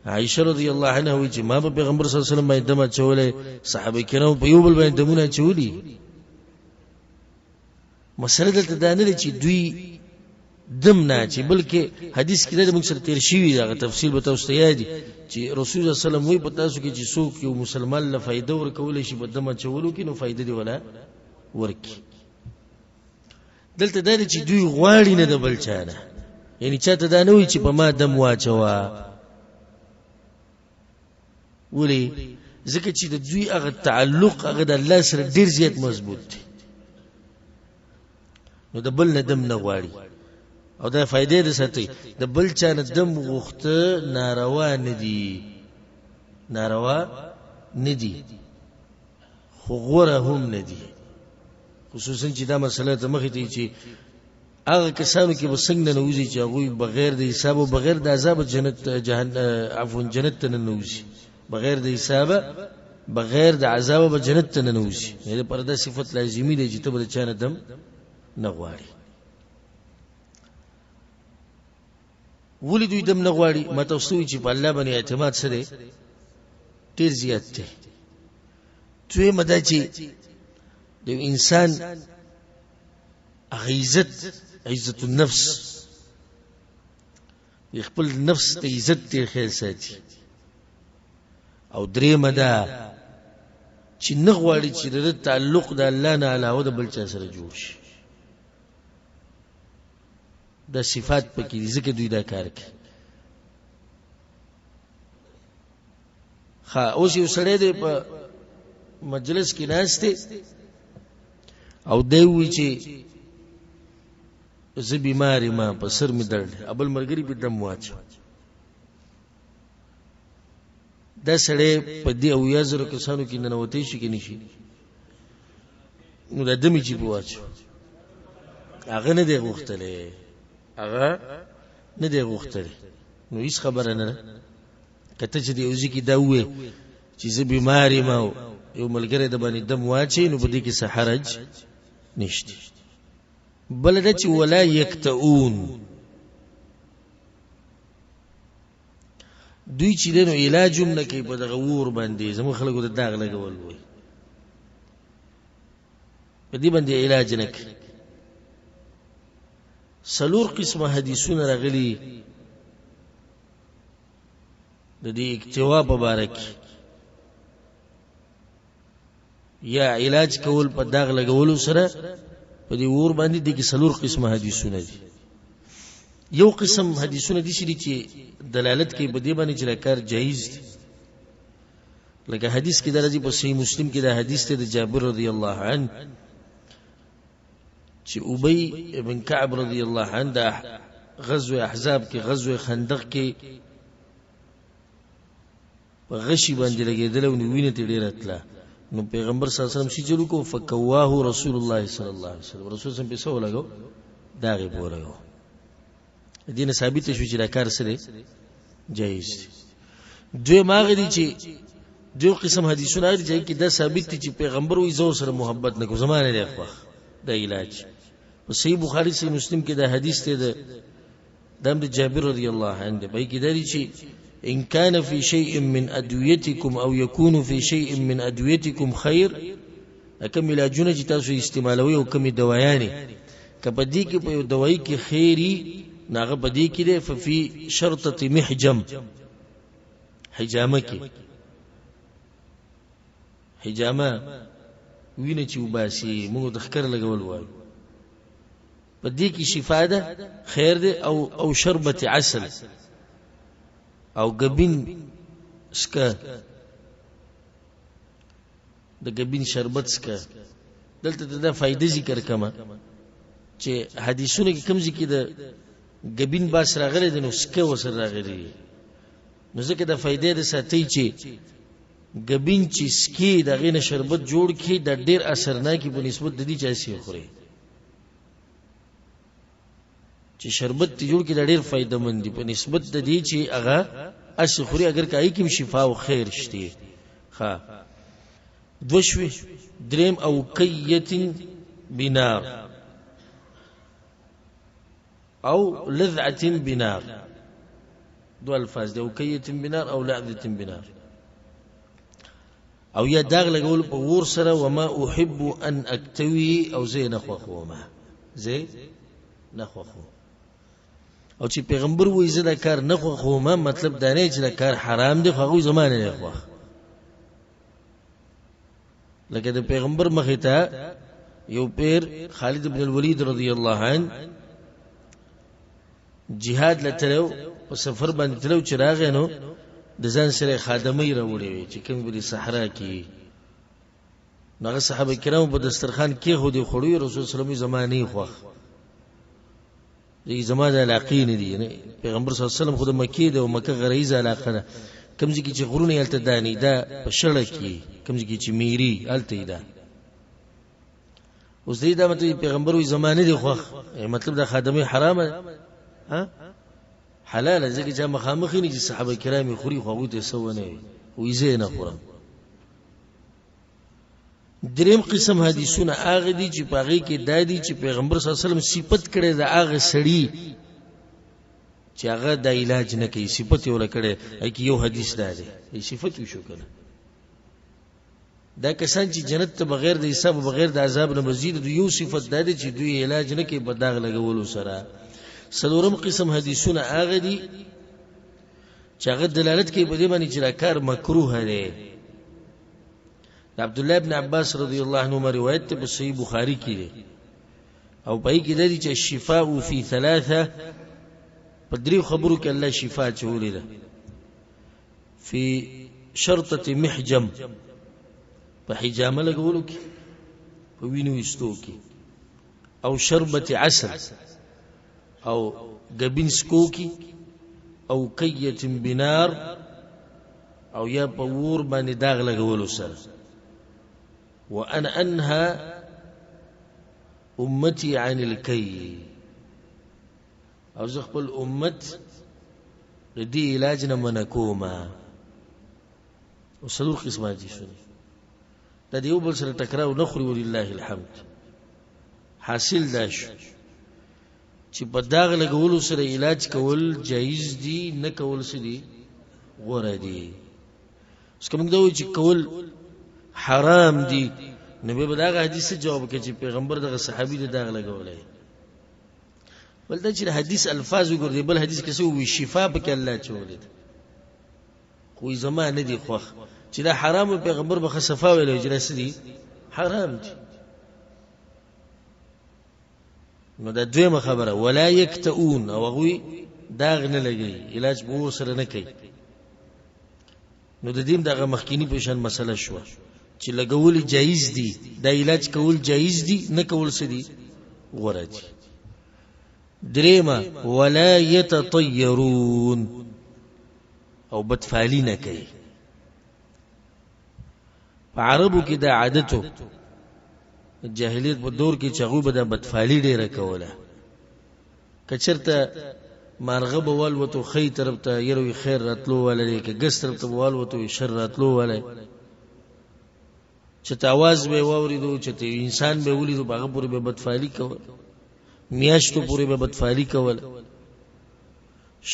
عائشہ رضی الله عنها وی چې ما په پیغمبر صلی الله علیه وسلم باندې دم چولې صحابه کرام په یو بل باندې دمونه چولې مسله دلته دا نه چې دوی دم نه چې بلکې حدیث کې د موږ سره تیر شوی دا تفصیل به تاسو ته یادي چې رسول الله صلی الله علیه وسلم وی په تاسو کې چې څوک یو مسلمان له فائدہ ورکول شي په دمه چولو کې نو فائدہ دی ولا ورکی دلته دا چې دوی غواړي نه د بل چا نه یعنی چاته دا نه وي چې په ما دم واچوا ولی ځکه چې د دوی هغه تعلق هغه د الله سره ډیر زیات مضبوط دی نو د بل نه دم نه غواړي او دا فائدې ده ساتي د بل چا نه دم غوښته ناروا نه دي خو غوره هم نه دي خصوصا چې دا مسله ته مخې ته چې هغه کسانو کې به څنګه ننوځي چې هغوی بغیر د حساب او بغیر د عذاب جنت ته ننوځي بغیر د حساب بغیر د عذاب به جنت ته ننوځي دا پر دا صفت لازمي دی چې ته به د چا نه دم نه غواړي ولې دوی دم نه غواړي ما تاسو وایي چې په الله باندې اعتماد سره ډېر زیات دی دویمه دا چې د انسان عزت النفس خپل نفس ته عزت ډېر خیال ساتي او دریمه دا چې نه غواړي چې د تعلق د الله نه علاوه د بل چا سره جوړ شي دا صفات پکې دي ځکه دوی دا کار کوي اوس یو سړی دی په مجلس کې ناست دی او دی وایي چې زه بیمار یم په سر مې درد دی بل ملګري پې دم واچو دا سړی په دې 80,000 کسانو کې ننوتی شي که نه شي نو دا دم یې چې پې واچو هغه نه دی غوښتلی نو هیڅ خبره نه ده که ته چې د یو ځای کې دا ووایې چې زه بیمار یم او یو ملګری د باندې دم واچوي نو په دې کې څه حرج نشته بله ده چې ولا یکتئون دوی چې دی نو علاج هم نه کوي په دغه اور باندې زموږ خلکو د داغ لګول وایي په دې باندې علاج نه کوي 4 قسمه حدیثونه راغلي د دې اکتوا په باره کې یا علاج کول په داغ لګولو سره په دې اور باندې د 4 قسمه حدیثونه دي یو قسم حدیثونه دي چې دلالت کوي په دې باندې چې کار جایز دي لکه حدیث کې درځي په صحیح مسلم کې دا حدیث ته د جابر رضی الله عنه چې ابی ابن کعب رضی الله عنه د غزوه احزاب کې غزوه خندق کې په غشي باندې لګېدل او وینې ته ډېره تله نو پیغمبر صلی الله علیه وسلم چې چلو کو فکواه رسول الله صلی الله علیه وسلم رسول صلی الله علیه وسلم په سو لګو دا غي بولګو دینه ثابت شو چې دا کار سره جایز دی دوی ماغلی چې دو قسم حدیثونه دي چې دا ثابت دي چې پیغمبر وې زو سره محبت نه کو زمانه دی خو دا علاج په صحیح بخاری صحیح مسلم کې دا حدیث ته د جابر رضی الله عنه به کې دا دي چې إن كان في شيء من أدويتكم أو يكون في شيء من أدويتكم خير كم علاجونه چې تاسو استعمالوي او کم دوايانې کپدې کې په دوايي کې خيري ناغه بدی کې ده ففي شرطه محجم حجامه کې حجامه وینه چې وباسي موږ د خکر لګول وایو بدی کې شفا ده خیر ده او شربت عسل او غبین سکه د غبین شربت سکه دلته دا فائدې ذکر کما چې حدیثونه کې کوم ذکر ده غبین باس راغلي د نو سکه وسر راغلي نو ځکه دا فائدې ده ساتي چې غبین چې سکه د غینه شربت جوړ کړي د ډیر اثرناکي په نسبت د دې چاسي خوري چې شربت ته جوړ کې د ډېر فائدہ مند دي په نسبت د دې چې هغه اس خوري اگر کای کې شفا او خیر شته ها دوشوي دریم او کیتن بنار او لذعه بنار دو الفاظ دي او کیتن بنار او لذعه بنار او یا داغ لګول په ور سره وما احب ان اكتوي او زي نخوخو ما زي نخوخو او چې پیغمبر وایي زه دا کار نه خوښوم مطلب دا نه چې دا کار حرام دی خو هغوی زما نه خوښ لکه د پیغمبر مخې ته یو پیر خالد بن الولید رضی الله عنه جهاد لتلو په سفر باندې تلو چې راغی نو د ځان سره خادمې راوړې وي چې کوم په صحرا کې نغه صحابه کرام په دسترخوان کې خو دي خړوي رسول صلی الله علیه وسلم زمانه خوخ دې زماده علاقې نه دي پیغمبر صلی الله علیه وسلم خو د مکې د مکه غریزه علاقه ده کمزې کې چې غرونه یلته دانی دا په شړه کې کمزې کې چې میری الته ده اوس دې دا مطلب پیغمبر وي زمانه دي خوخ مطلب دا خادمه حرامه ها حلال ځکه چې مخامخ نه دي صحابه کرام خوري خو ته سونه وي زینه خورم دریم قسم حدیثونه هغه دي چې پاغي کې دادی چې پیغمبر صلی الله علیه وسلم صفت کړي دا هغه سړی چې هغه د علاج نه کوي صفت یې ورکړي اې یو حدیث دی ای صفت وشو کنه دا کسان چې جنت ته بغیر د حساب او بغیر د عذاب نه مزید یو صفت دی چې دوی علاج نه کوي بداغ لګولو سره سلورم قسم حدیثونه هغه دي چې هغه دلالت کوي په دې باندې چې کار مکروه دی عبد الله ابن عباس رضی الله عنهما روایت ته په صحیح بخاری کې ده او پای کې ده چې الشفاء فی ثلاثه په درې خبرو کې الله شفاء چولې ده فی شرطه محجم په حجامه لګولو کې په وینو استو کې او شربت عسل او غبین سکو کې او قیه بنار او یا په ور باندې داغ لګولو سره وأنا أنهى أمتي عن الكي أو زخبل أمت لدي علاجنا منكوما وصلور قسمات جيسوني دا ديو بل سر تكراو نخري ولله الحمد حاصل داشو چې په داغ لګولو سره علاج کول جایز دي نه کول سدي غوړه دي اس کوم دا و چې کول حرام دي نبی بداغه حدیث جواب کوي چې پیغمبر دغه صحابي د داغ لګولای ولدا چې حدیث الفاظ وګورئ بل حدیث کې څه وی شفا په کې الله چولید خو زمانه دي خوخ چې دا حرام پیغمبر به صفا ویل چې دي حرام دي نو دا دویمه خبره ولا یکتئون او غوی داغ نه لګي علاج به سره نه کوي نو د دې دغه مخکینی په شان مسله شو چې لګول جایز دي دا علاج کول جایز دي نه کول سدي غوړه دي درېما ولا يتطيرون او بدفالی نه کوي په عربو کې دا عادتو جاهلیت په دور کې چغو به د بدفالی ډیره کوله کچرته مارغه بوال وته خی طرف ته يروي خیر راتلو ولې کې ګس طرف ته بوال وته شر راتلو ولې چې تاواز به ووریدو چې انسان به ولیدو هغه پورې به بدفالی کول میاشتو پورې به بدفالی کول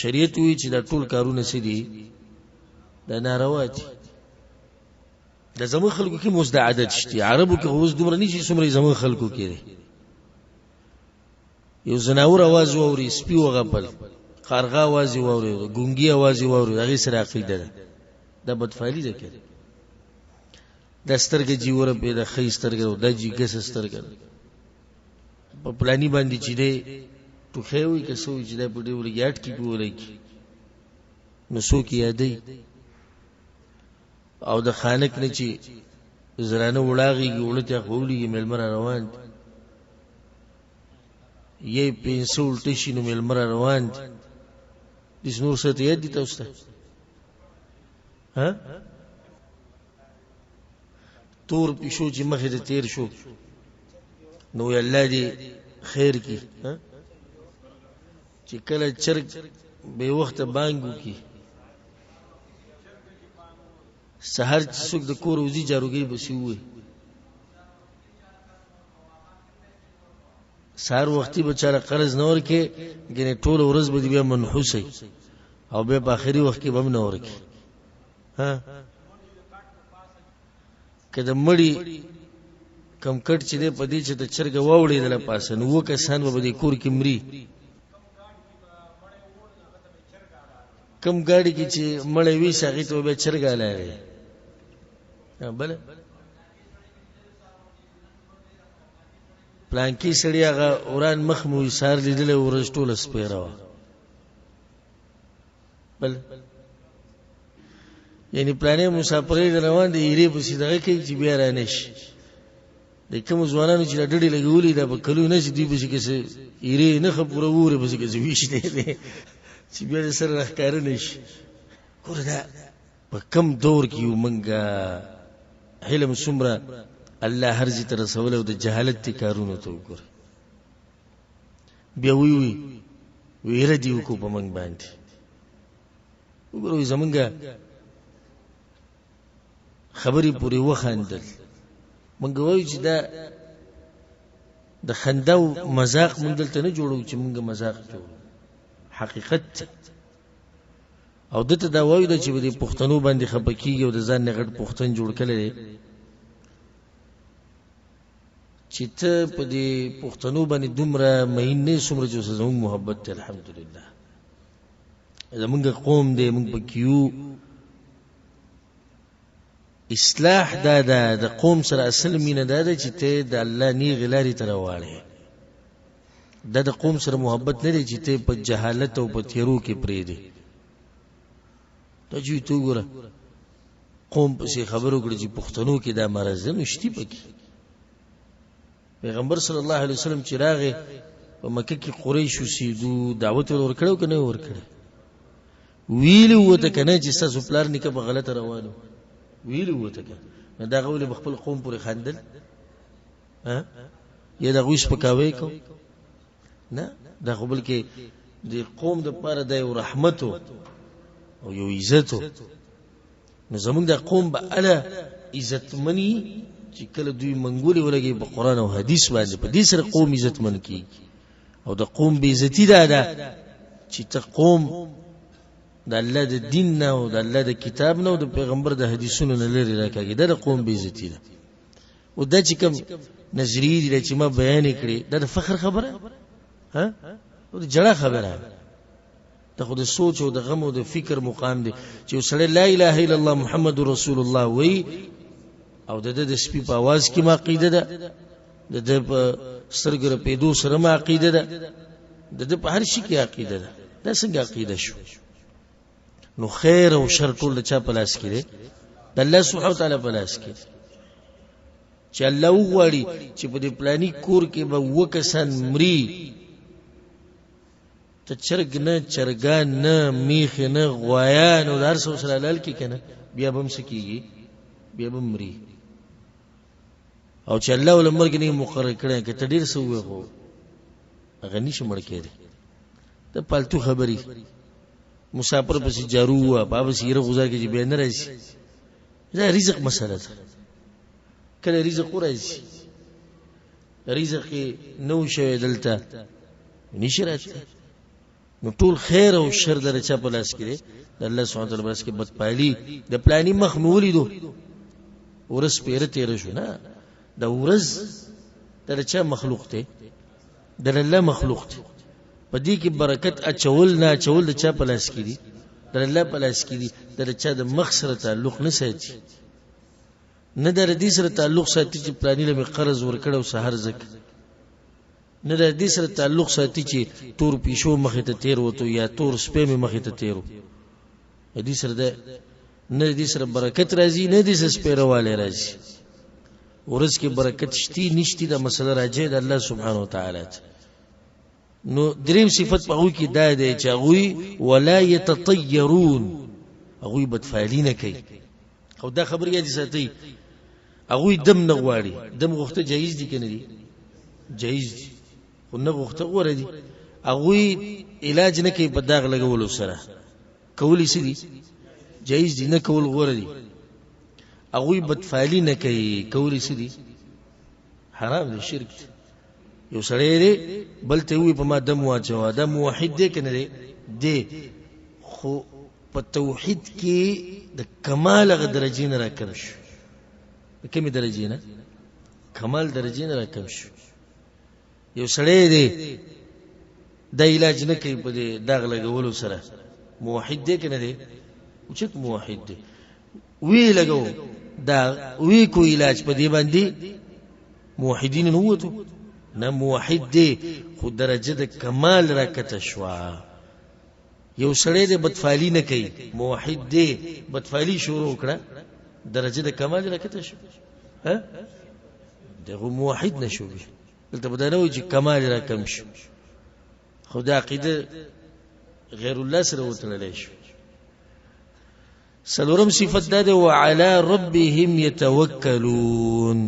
شریعت وی چې دا ټول کارونه سدي دا ناروا دي د زمو خلکو کې مزدعدت شتي عربو کې اوس دومره نشي څومره زمو خلکو کې یو زناور आवाज ووري سپي وغپل خارغه आवाज ووري ګونګي आवाज ووري هغه سره عقیده ده د بدفعلی ده کې د سترګې جیوره په د خې سترګې د جی ګس سترګې په پلاني باندې چې ده ټوخه وي که سوې چې ده په دې ورګیاټ کې پورې کی نو سو کې یادې او د خانک نه چې زرانه وړاږي ولته خولي ملمر روان یې پینسول ټشي نو ملمر روان دي نور څه ته یاد دي تاسو ته ها تور پښو چې مخې ته تیر شو نو الله دې خیر کی ها چې کله چرګ به وخت بانګو کی سحر چې څوک د کور وزي جاروګي بسی وي سحر وختي بچاره قرض نور کې ګنې ټول ورځ به بیا منحوسي او به په اخري وخت کې بم نور کې ها کله مړی کم کټ چې دې پدې چې د چرګ واوړې دله پاسه نو وکسان به دې کور کې مري کم ګاډي کې چې مړې وی ساغې ته به چرګ علای بل پلانکی سړی هغه اوران مخ مو سار لیدل ورشتول سپیرا بل یعنی پلانې مسافرې روان دي یری په سیده کې چې بیا رانش د کوم ځوانانو چې ډډې لګولې دا په کلو نه چې دوی به کې څه ایرې نه خبره وره به کې ویش دی چې بیا سره راښکار نه شي ګوره دا په کم دور کې یو منګه علم څومره الله هر ځای ته رسولی او د جهالت تی کارونو ته وګوره بیا وی ویره دی وکړو په موږ باندې وګوره زمونږ خبرې پورې وخاندل موږ وایو چې دا د خندا او مذاق موږ دلته نه جوړو چې موږ مذاق جوړو حقیقت او دته دا وایو چې د پښتنو باندې خپکیږي او د ځان نه غټ پښتون جوړ کړي چې ته په دې پښتنو باندې دومره مینه څومره چې زموږ محبت ته الحمدلله زموږ قوم دې موږ پکيو اصلاح دا د قوم سره اصل مینه دا چې ته د الله نی غلاري تر واړې دا د قوم سره محبت نه دی چې ته په جهالت او په تیرو کې پرې دی ته چې تو ګره قوم په شي خبرو کړي چې پښتنو کې دا مرز نشتی پکې پیغمبر صلی الله علیه وسلم چې راغی په مکه کې قریش وسیدو دعوت ورکړو کنه ورکړه ویلو وته کنه چې تاسو پلار نیکه په غلطه روانو ویلو وته کنه دا غول خپل قوم پورې خندل ها یا دا غوښ پکاوي کو نه دا خپل کې د قوم د پاره د رحمت او یو عزت نو زمونږ د قوم به اله عزت منی چې کله دوی منګولي ولګي په قران او حديث باندې په دې سره قوم عزت من کی او د قوم بے عزتی ده چې ته قوم د الله د دین نه او د الله د کتاب نه او د پیغمبر د حدیثونو نه لري راکاږي د قوم بے عزتی ده او د چې کوم نظریه دي چې ما بیان کړي د فخر خبره ها او د جړه خبره ته خو د سوچ او د غم او د فکر مقام دی چې سړی لا اله الا الله محمد رسول الله وی او د سپي په आवाज کې ما عقیده ده د په سترګره په دو سره ما عقیده ده د په هر شي کې عقیده ده دا څنګه عقیده شو نو خیر او شر ټول چا په لاس کې دی د الله سبحانه وتعالى په لاس کې چې الله وغواړي چې په دې پلاني کور کې به وکسان مري ته چرګ نه چرګان نه میخ نه غوایان او هر څه سره لال کې کنه بیا به هم سکیږي بیا به مري او چې الله ولمر کې نه مقرر کړي کې ته ډیر څه وې هو غني شمړ کېږي ته پالتو خبري مسافر پسې جارو وا باب سیره گزار کې به نه راشي دا رزق مسله ده کله رزق راځي رزق نو شوی دلته نشرات نو ټول خیر او شر درچا په لاس کې د الله سبحانه وتعالى بس کې بدپالي د پلاني مخ نولې دو ورس پیره تیر شو نه د ورز درچا مخلوق ته د الله مخلوق ته په دې کې برکت اچول نه اچول د چا په لاس کې دي د الله په لاس کې دي د چا د مخ سره تعلق نه ساتي نه د دې سره تعلق ساتي چې پلاني له قرض ورکړو سحر زک نه د دې سره تعلق ساتي چې تور پیشو مخه ته تیر وته یا تور سپې مخه ته تیرو دې سره ده نه دې سره برکت راځي نه دې سره سپېرواله راځي ورځ کې برکت شتي نشتی دا مسله راځي د الله سبحانه وتعالى نو دریم صفت په هغه کې دا دی چې هغه ولا يتطيرون هغه بدفعلینه کوي او دا خبر یې ساتي هغه دم نه غواړي دم غوښته جایز دي کنه دي جایز دي خو نه غوښته غوړي دي هغه علاج نه کوي په داغ لګولو سره کولی سي دي جایز دي نه کول غوړي دي هغه بدفعلی نه کوي کولی سي دي حرام دي شرک یو سړی دی بل ته وي په ما دم واچو دا موحد دی کنه دی خو په توحید کې د کمال غ درجې نه راکم شو کومې درجې نه کمال درجې نه راکم شو یو سړی دی د علاج نه کوي په داغ لګولو سره موحد دی کنه دی اوچت موحد دی وی لګو دا وی کو علاج په دی باندې موحدین نه وته نه موحد دی خو درجه د کمال راکته شوا یو سړی د بدفعلی نه کوي موحد دی بدفعلی شروع کړه درجه د کمال راکته شو ها دغه موحد نشو دلته بدانوي چې کمال را کم شو خو دا عقیده غیر الله سره وتللی شو سلورم صفت ده وعلى ربهم يتوکلون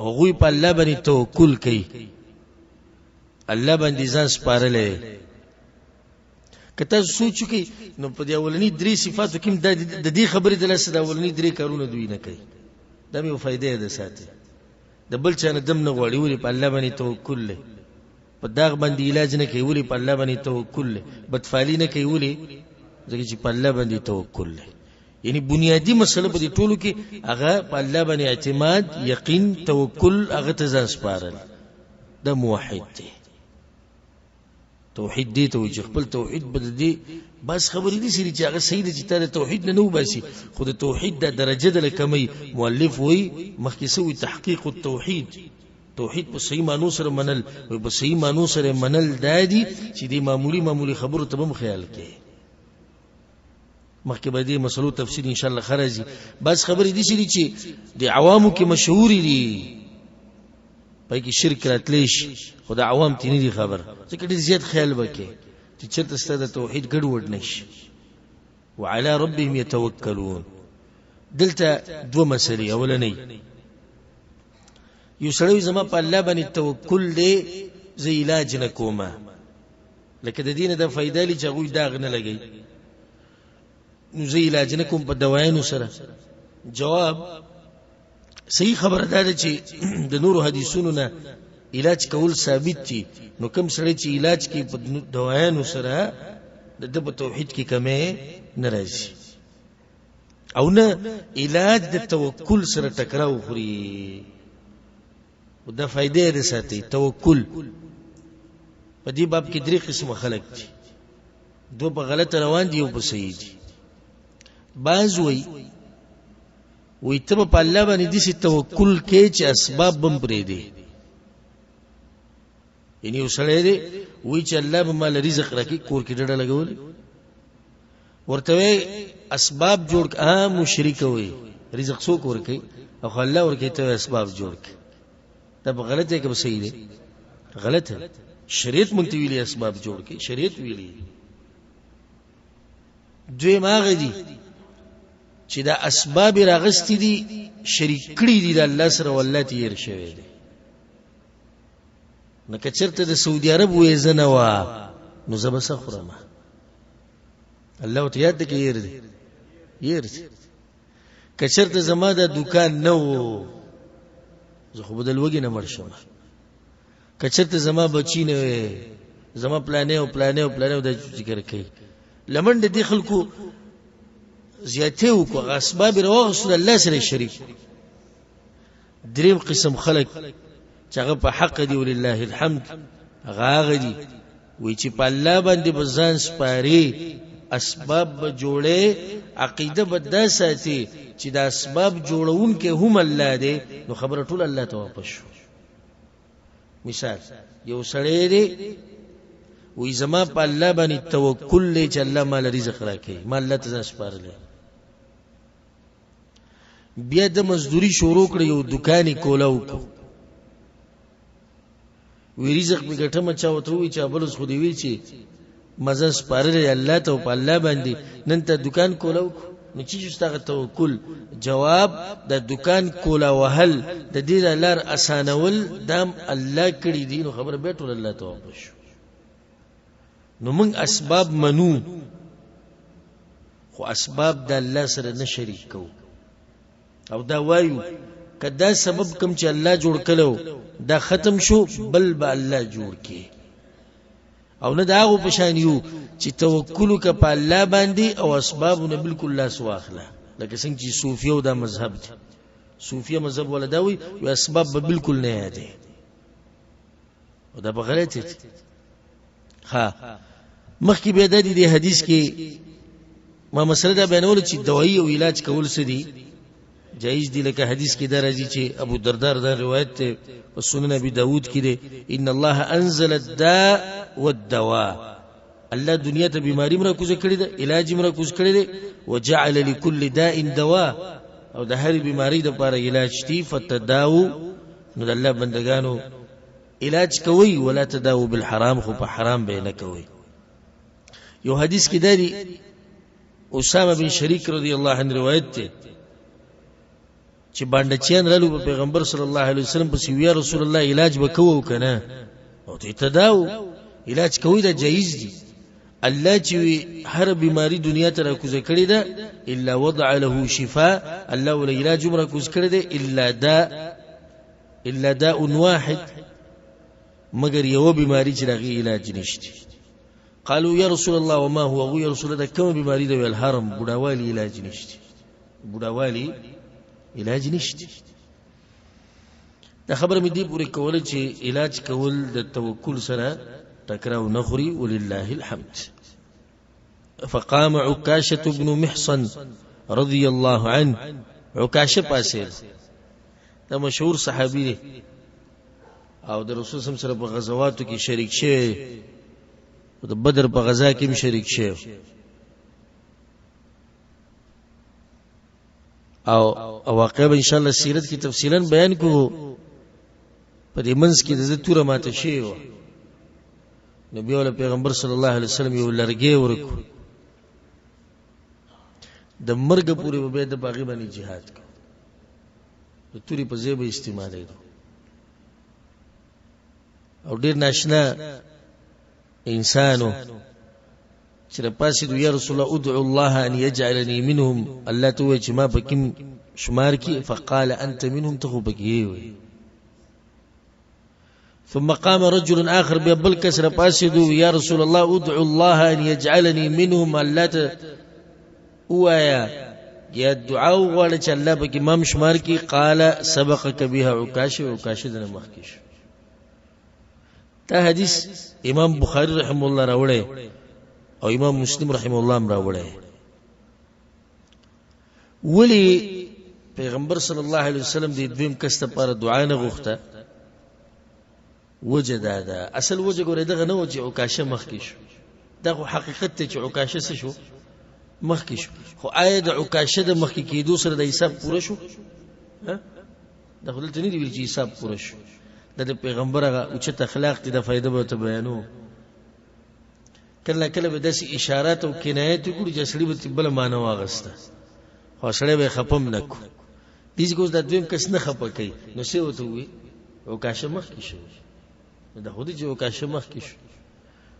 او غوی په الله باندې توکل کوي الله باندې ځان سپارلې کته سوچ کی نو په دې اولنی درې صفاتو کې د دې خبرې د لاسه د اولنی درې کارونه دوی نه کوي دا مې فائدې ده ساتي د بل چا نه دم نه غوړي ولی په الله باندې توکل له په داغ باندې علاج نه کوي ولی په الله باندې توکل له بدفعلی نه کوي ولی ځکه چې په الله باندې توکل له یعنی بنیادی مسله په دې ټولو کې هغه په الله باندې اعتماد یقین توکل هغه ته ځان سپارل دا موحد دی توحید دی ته چې خپل توحید بل دی بس خبرې دي چې هغه صحیح دي چې ته توحید نه نو باسي خو د توحید د درجه د کمی مؤلف وای مخکې سوی تحقیق التوحید توحید په صحیح معنی سره منل او په صحیح معنی سره منل دادي چې دی معمولی خبرو ته هم خیال کې مخکې به دې مسلو تفصیل ان شاء الله خرجي بس خبرې دي چې د عوامو کې مشهور دي پای کې شرک راتلیش خدا عوام تینې دي خبر ځکه ډېر زیات خیال وکړي چې چرته ستاسو توحید ګډوډ نشي وعلى ربهم يتوکلون دلته دوه مسلې اولنې یو سړی زما په الله باندې توکل دی زه علاج نه کوم لکه د دین د فائدې لې چې غوي داغ نه لګي نو زه علاج نه کوم په دوايانو سره جواب صحیح خبره ده چې د نورو حدیثونو نه علاج کول ثابت دي نو کوم سره چې علاج کې په دوايانو سره د توحید کې کمه نه راځي او نه علاج د توکل سره ټکراو خوري دا فائدې ده ساتي توکل په دې باب کې درې قسم خلک دي دو په غلط روان دي او په صحیح دي بعض وی ته په الله باندې دې توکل کې چې اسباب بم پرې دي یعنی وسړی دی وی چې الله به مال رزق راکړي کور کې ډډه لګول ورته اسباب جوړ مشرک وي رزق څوک ورکړي او الله ورکړي ته اسباب جوړ کړي دا غلط دی که صحیح دی غلط ہے شریعت مونږ ته ویلي اسباب جوړ کړي شریعت ویلي دوی ماغه دي چې دا اسباب راغستې دي شریک کړي دي د الله سره والله تیر شوی دی نو کچرته د سعودي عرب وې زنوا نو زب سخرمه الله ته یاد کې ير دي کچرته زما د دکان نو زه خو بدل وګی نه مرشم کچرته زما بچی نه زما پلانې د ذکر کوي لمن د خلکو زیاته او کو اسباب رواه رسول الله سره شریک دریم قسم خلق چې هغه په حق دی ولله الحمد هغه دی وی چې په الله باندې بزان سپاری اسباب به جوړه عقیده بد ساتي چې دا اسباب جوړون کې هم الله دی نو خبره ټول الله ته واپس شو مثال یو سړی دی وی زما په الله باندې توکل لې چې الله مال رزق راکړي مال الله ته سپارل بیا د مزدوري شروع کړ یو دکاني کولاو وی رزق می ګټه مچا وته وی چې ابلس خو دی وی چې مزه سپارل الله ته په الله باندې نن ته دکان کولاو نو چې ستغه توکل جواب د دکان کولا وهل د دې لار اسانول دام الله کړی دي نو خبر به ټول الله ته واپس نو موږ اسباب منو خو اسباب د الله سره نه شریک کو او دا وایو کدا سبب کم چې الله جوړ کړو دا ختم شو بل به الله جوړ کړي او نه داغه پشان یو چې توکل ک په الله باندې او اسبابونه بالکل لا سواخله لکه څنګه چې صوفیو دا مذهب دي صوفیه مذهب ولداوي او اسباب به بالکل نه یادي او دا بغلط دي ها مخکې به د دې حدیث کې ما مسله دا بیانول چې دوايي او علاج کول څه دي جایز دي لکه حدیث کې درځي چې ابو دردار دا روایت ته په سنن ابي داود کې ده ان الله انزل الداء والدواء الله دنیا ته بیماری مرا کوز کړی ده علاج مرا کوز کړی ده وجعل لكل داء دواء او د هر بیماری د لپاره علاج دی. فتداو نو د الله بندگانو علاج کوي، ولا تداو بالحرام، خو په حرام به نه کوي. یو حدیث کې دی اسامه بن شریک رضی الله عنه روایت ده چې باندچیان رالو په پیغمبر صلی الله علیه وسلم په سیویا رسول الله علاج وکوو کنه، او ته تداو علاج کوي دا جایز دي. الله چې هر بیماری دنیا ته راکوزه کړی ده الا وضع له شفاء، الله ول علاج راکوز کړی ده الا داء واحد، مگر یو بیماری چې راغی علاج نشته. قالوا یا رسول الله وما هو، یا رسول الله کوم بیماری ده؟ الحرم، بډاوالی علاج نشته، بډاوالی علاج نشته. دا خبره مې دی پوری کوله چې علاج کول د توکل سره تکراو نخري، ولله الحمد. فقام عكاشة بن محصن رضي الله عنه، عكاشة پاسه دا مشهور صحابي دی او د رسول صلی الله علیه وسلم په غزواتو کې شریک شه، او د بدر په غزا کې هم شریک شه، او واقعا ان شاء الله سیرت کې تفصیلا بیان کوو. په دې منځ کې د توره ماته شي و نبی او پیغمبر صلی الله علیه وسلم یو لرګي ورکو، د مرګ پورې به د باغی باندې jihad کو، د توري په ځای به استعمالي او ډیر ناشنا انسانو چې پاسې یا رسول الله ادعو الله ان يجعلني منهم، الله تو چې ما پکې شمار کی، فقال انت منهم، ته پکې. ثم قام رجل آخر بيبل كسر پاسدو یا رسول الله ادعو الله ان يجعلني منهم، الله ته وایا یا دعا وغواړه چې الله پکې امام شمار کی. قال سبقك بها عكاشة دنه مخکش. دا حدیث امام بخاری رحم الله راوړی او امام مسلم رحم الله راوړی. ولی پیغمبر صلی الله علیه وسلم د دویم کس ته پر دعا نه غوښته؟ وجه دا اصل وجه ګوره دغه نه و چې عکاشه مخکې شو، دغه حقیقت ته چې عکاشه څه شو مخکې شو. خو آیا د عکاشه د مخکې کېدو سره د حساب پوره شو؟ دا خو دلته نه دی ویل چې حساب پوره شو. د پیغمبر هغه اوچت اخلاق دي، د فائدہ به ته بیانو. کله کله به داسې اشارات او کنایات وکړي چې سړي به بل معنا واغسته، خو سړی به خپم نکو. دې ګوز د دویم کس نه خپه کوي، نو څه وته وي عکاشه مخکې شو، دا خو دې چې عکاشه مخکې شو.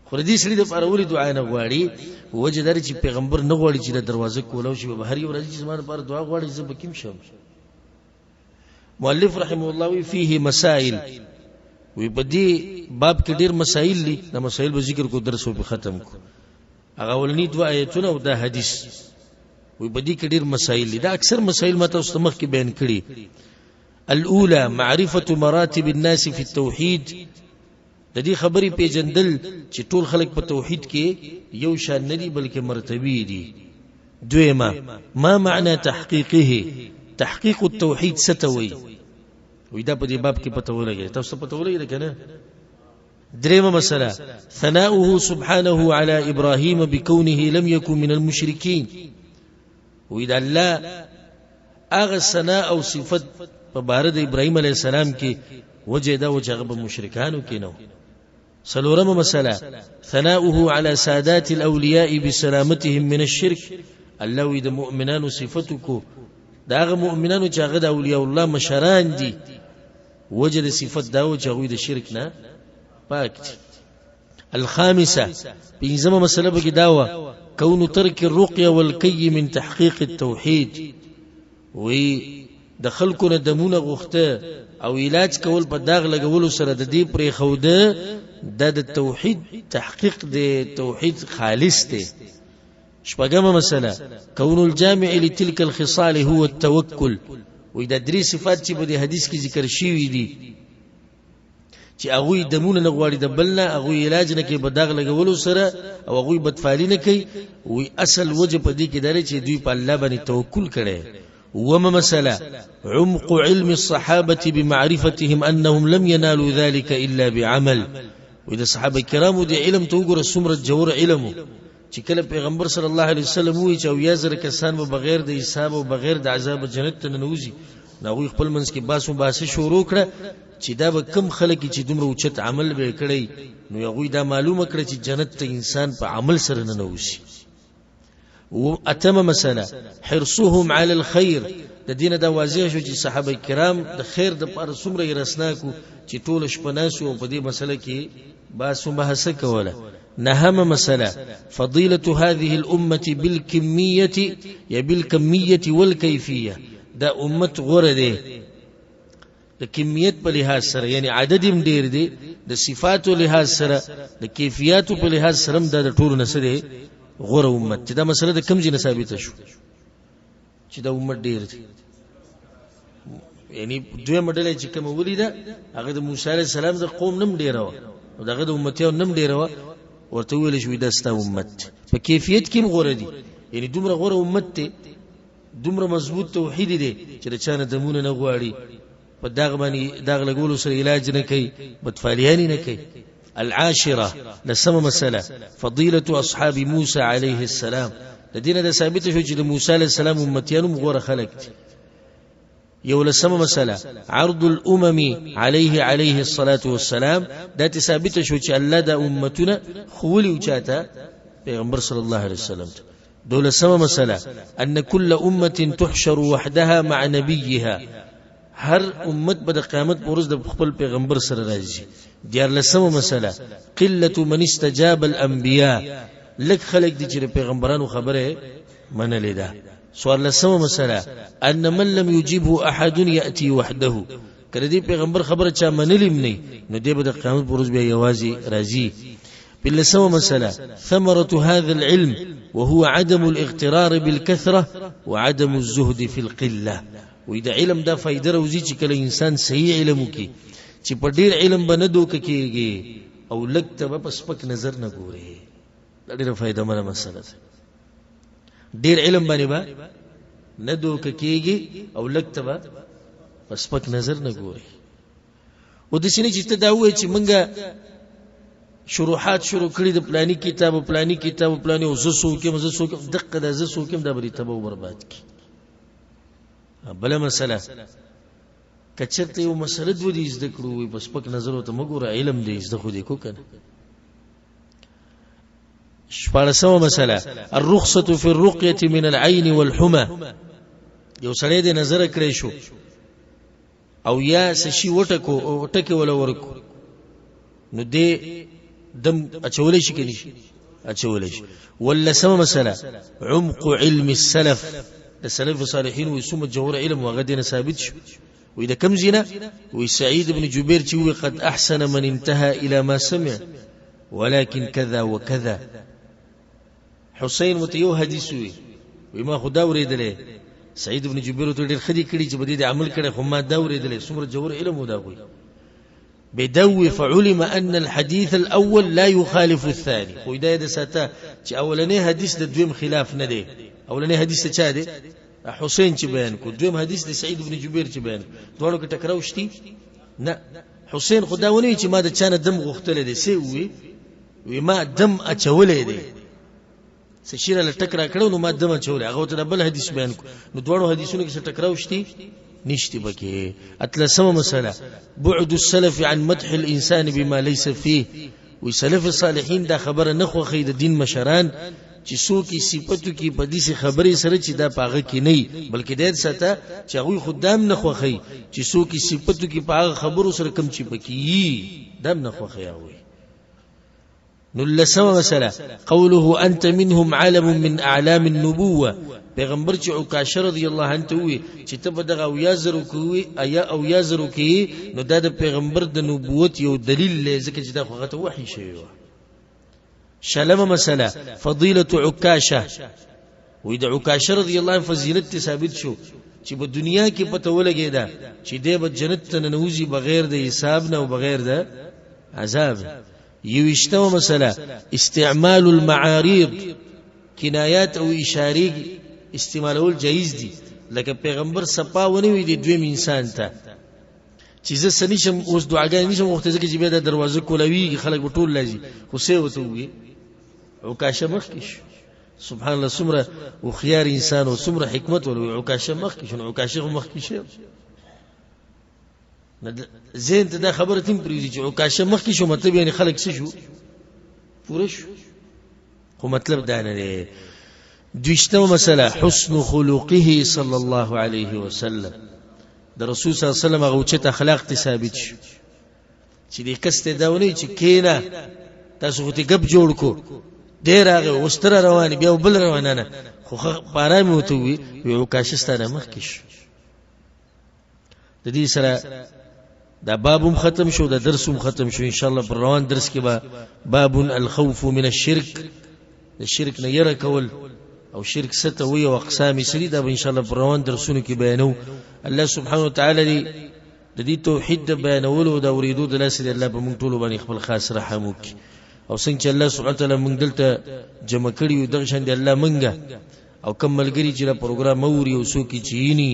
خو دې سړي د پرولې دعا نه غواړي، وجه در چې پیغمبر نه غواړي چې د دروازه کولو شي به هر یو ورځ چې زموږ لپاره دعا غواړي زه به کیم شم. مؤلف رحمه الله فيه مسائل، وی په دې باب کې ډېر مسائل دي، دا مسائل به ذکر کو درس په ختم کو. هغه ولني دوا آیتونه او دا حدیث وی په دې کې ډېر مسائل دي. دا اکثر مسائل ماته واستمخ کې بیان کړي. الاولى معرفه مراتب الناس في التوحید، د دې خبرې پیژندل چې ټول خلک په توحید کې یو شان نه دي بلکې مرتبه دي. دویمه ما معنى تحقیقه، تحقیق التوحید ستوي، وې دا په دې باب کې پته ولګي، تاسو پته ولګي کنه. دریمه مسله ثناؤه سبحانه على ابراهيم بكونه لم يكن من المشركين، وې دا الله هغه ثناء او صفت په بار د ابراهيم عليه السلام کې وجه دا و چې هغه مشرکانو کې نو. سلورمه مسله ثناؤه على سادات الاولياء بسلامتهم من الشرك، الله وې د مؤمنانو صفاتکو داغه مؤمنانو چې هغه د اولیاء الله مشران دي، وجد صفت دا و چې هغه د شرک نه پاک دي. الخامسه پنځمه مسله به کې دا و كون ترك الرقيه والكي من تحقيق التوحید، وی د خلکو نه دمونه غوښته او علاج کول په داغ لګولو سره د دې پرې خوده د توحید تحقیق د توحید خالص دی. شپږمه مسله كون الجامع لتلك الخصال هو التوكل، وې د درې صفات چې په دې حدیث کې ذکر شوي دي چې هغه دمونه نه غواړي د بلنه، هغه علاج نه کوي په داغ لګولو سره، او هغه بدفعلی نه کوي. وې اصل وجه په دې کې دی چې دوی په الله باندې توکل کړي. وما مسألة عمق علم الصحابة بمعرفتهم أنهم لم ينالوا ذلك إلا بعمل، وإذا الصحابة الكرام دي علم توقر السمرة جور علمه چې کله پیغمبر صلی الله علیه وسلم وی چې او یا زر کسان به بغیر د حساب او بغیر د عذاب جنت ته ننوځي، نو خپل منځ کې باسه شروع کړه چې دا به کم خلک چې دومره اوچت عمل به کړی، نو هغه دا معلومه کړه چې جنت ته انسان په عمل سره ننوځي. و اتم مسله حرصهم على الخير، د دین دا واضح شو چې صحابه کرام د خیر د پر څومره رسناکو چې ټول شپه ناسو په دې مسله کې باسو بحث کوله. نهم مسله فضيلة هذه الأمة بالكمية والكيفية، دا امت غره ده د کمیت په لحاظ سره، یعنی عدد هم ډیر دی، د صفاتو لحاظ سره، د کیفیتو په لحاظ سره د ټولو نسره غره امت. چې دا مسله د کم جنه ثابته شو چې دا امت ډیر دی، یعنی دوی مدل چې کوم ولیدا هغه د موسی علی السلام د قوم نم ډیر و او دغه د امتیو نم ډیر و، ورته ویل شو دا ستا امت په کیفیت کې غره دی، یعنی دومره غره امت ته دومره مضبوط توحید دی چې رچانه دمونه نه غواړي، په دغه باندې دغه لګولو سره علاج نه کوي، بدفالیانی نه کوي. العاشره لسم مساله فضيلة اصحاب موسى عليه السلام، الدين ده ثابت شو چې موسی عليه السلام امتيانو غوړه خلق دي. یو لسم مساله عرض الامم عليه الصلاه والسلام، ده ثابت شو چې الله د امتونه خولي او چاته پیغمبر صلی الله علیه وسلم. دول سم مساله ان كل امه تحشر وحدها مع نبيها، هر امت به د قیامت پر ورځ د خپل پیغمبر سره راځي. دیار لسمه مسله قله من استجاب الانبیاء، لک خلق دي چې پیغمبرانو خبره منلې ده. سوال لسمه مسله ان من لم يجيبه احد ياتي وحده، کله دي پیغمبر خبره چا منلې نه نو دی به د قیامت پر ورځ بیا یوازې راځي. باللسمه مسله ثمره هذا العلم وهو عدم الاغترار بالكثره وعدم الزهد في القله. وې د علم دا فائدہ روزي چې کله انسان صحیح علم وکي چې په ډیر علم باندې دوک کېږي او لکته په سپک نظر نه ګوري، دا ډیره فائدہ مله مسله ده. ډیر علم باندې نه دوک کېږي او لکته په سپک نظر نه ګوري. و د سینې چې ته دا وایي چې منګه شروحات شروع کړی د پلاني کتاب پلاني او زه سوکم دقه د زه سوکم د بری تبو برباد کی. بل مسله کچرته یو مسله د ودی زده کړو په سپک نظر ته مګوره، علم دې زده خو دې کو کنه. شپارسمه مسله الرخصه في الرقيه من العين والحمى، یو سړی د نظر کړی شو او یا سشي وټکو ولا ورکو نو دې دم اچولې شي کني اچولې شي. ولا سمه مسله عمق علم السلف، السلف الصالحين ويسوم الجوهر علم وغدنا ثابت شو. واذا كم زنا وسعيد بن جبير تشوي قد احسن من انتهى الى ما سمع ولكن كذا وكذا. حسين متيو حدیثوي وما خدا وريدله سعيد بن جبير ته ډېر خدي کړي چې بده عمل کړي خو ما دا وريدله څومره جوهر علم ودا کوي بدو. فعلم ان الحديث الاول لا يخالف الثاني، وإذا د ساته چې اولنی حدیث د دویم خلاف نه دی. اولنی حدیث ته چا دی؟ حسین چې بیان کو، دویم حدیث د سعید بن جبیر چې بیان دوړو کې ټکراو شتي نه. حسین خداونی چې ما د چانه دم غختل دي سی وی ما دم اچولې دي سشیره ل ټکرا کړو نو ما دم اچولې، هغه ته بل حدیث بیان کو. نو دوړو حدیثونو کې څه ټکراو شتي نشتی بکی. اتلسمه مسله بعد السلف عن مدح الانسان بما ليس فيه، وسلف الصالحين دا خبره نه خوخی د دین مشران چې څوک صفاتو کې په دې خبرې سره چې دا پاغه کې نه بلکې د ساته چې هغه خدام نه خوخی چې څوک صفاتو کې پاغه خبرو سره کم چی پکې دم نه خوخی وي. نو لسمه مسله قوله انت منهم علم من اعلام النبوه، پیغمبر چې عکاشه رضی الله عنه وی چې ته به دغه او یازرو کوي او یازرو کوي نو دا د پیغمبر د نبوت یو دلیل دی ځکه چې دا خو غته وحی شوی و. شلمه مسله فضيله عکاشه، وې د عکاشه رضی الله عنه فضیلت ثابت شو چې په دنیا کې پته ولګی دا چې دی به جنت ته ننوځي بغیر د حساب نه او بغیر د عذاب. یوشتمه مسله استعمال المعارض، کنایات او اشاری استعمالول جایز دي. لکه پیغمبر صفاونه وی دی دویم انسان ته چې زه سنیشم اوس دعاګانې نشم وخت ځکه چې به د دروازه کولوي خلک په ټول لازم خو سه وته وي عکاشه مخکش سبحان الله سمره او خيار انسان او سمره حکمت ولو عکاشه مخکش نو عکاشه مخکشه زين ته دا خبره تم پریږي چې عکاشه مخکش مطلب یعنی خلک څه شو پوره شو خو مطلب دا نه دی دویشتمه مسله حسن خلقه صلى الله عليه وسلم د رسول صلی الله علیه وسلم هغه چې اخلاق ته ثابت شو چې د کسته داونی چې کینا تاسو خو ته غب جوړ کو ډیر هغه وستر روان بیا بل روان نه خو پارامي وته وي یو کاشستانه مخکش د دې سره دا بابم ختم شو دا درسم ختم شو ان شاء الله پر روان درس کې با باب الخوف من الشرك الشرك نه يره کول او شرک ستوي او اقسام سری دا ان شاء الله پر روان درسونه کې بیانو الله سبحانه وتعالى دې د دې توحید بیانولو دا ورېدو د لاس دی الله په موږ ټول باندې خپل خاص رحم وکړي او څنګه چې الله سبحانه وتعالى موږ دلته جمع کړیو دغه شان دی الله منګه او کوم ملګری چې دا پروګرام اوري او سو کې چینی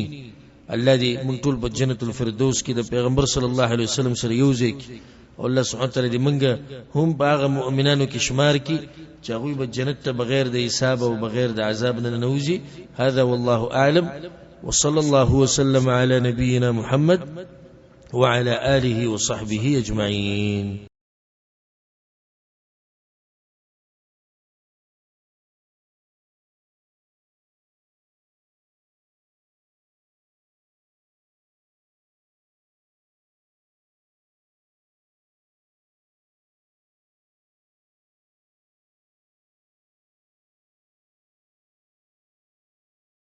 الله دې موږ ټول په جنت الفردوس کې د پیغمبر صلی الله علیه وسلم سره یوځي او الله سبحانه وتعالى دې منګه هم باغ مؤمنانو کې شمار کې چې هغه به جنت ته بغیر د حساب او بغیر د عذاب نه نوځي هذا والله اعلم وصلى الله وسلم على نبينا محمد وعلى آله وصحبه أجمعين.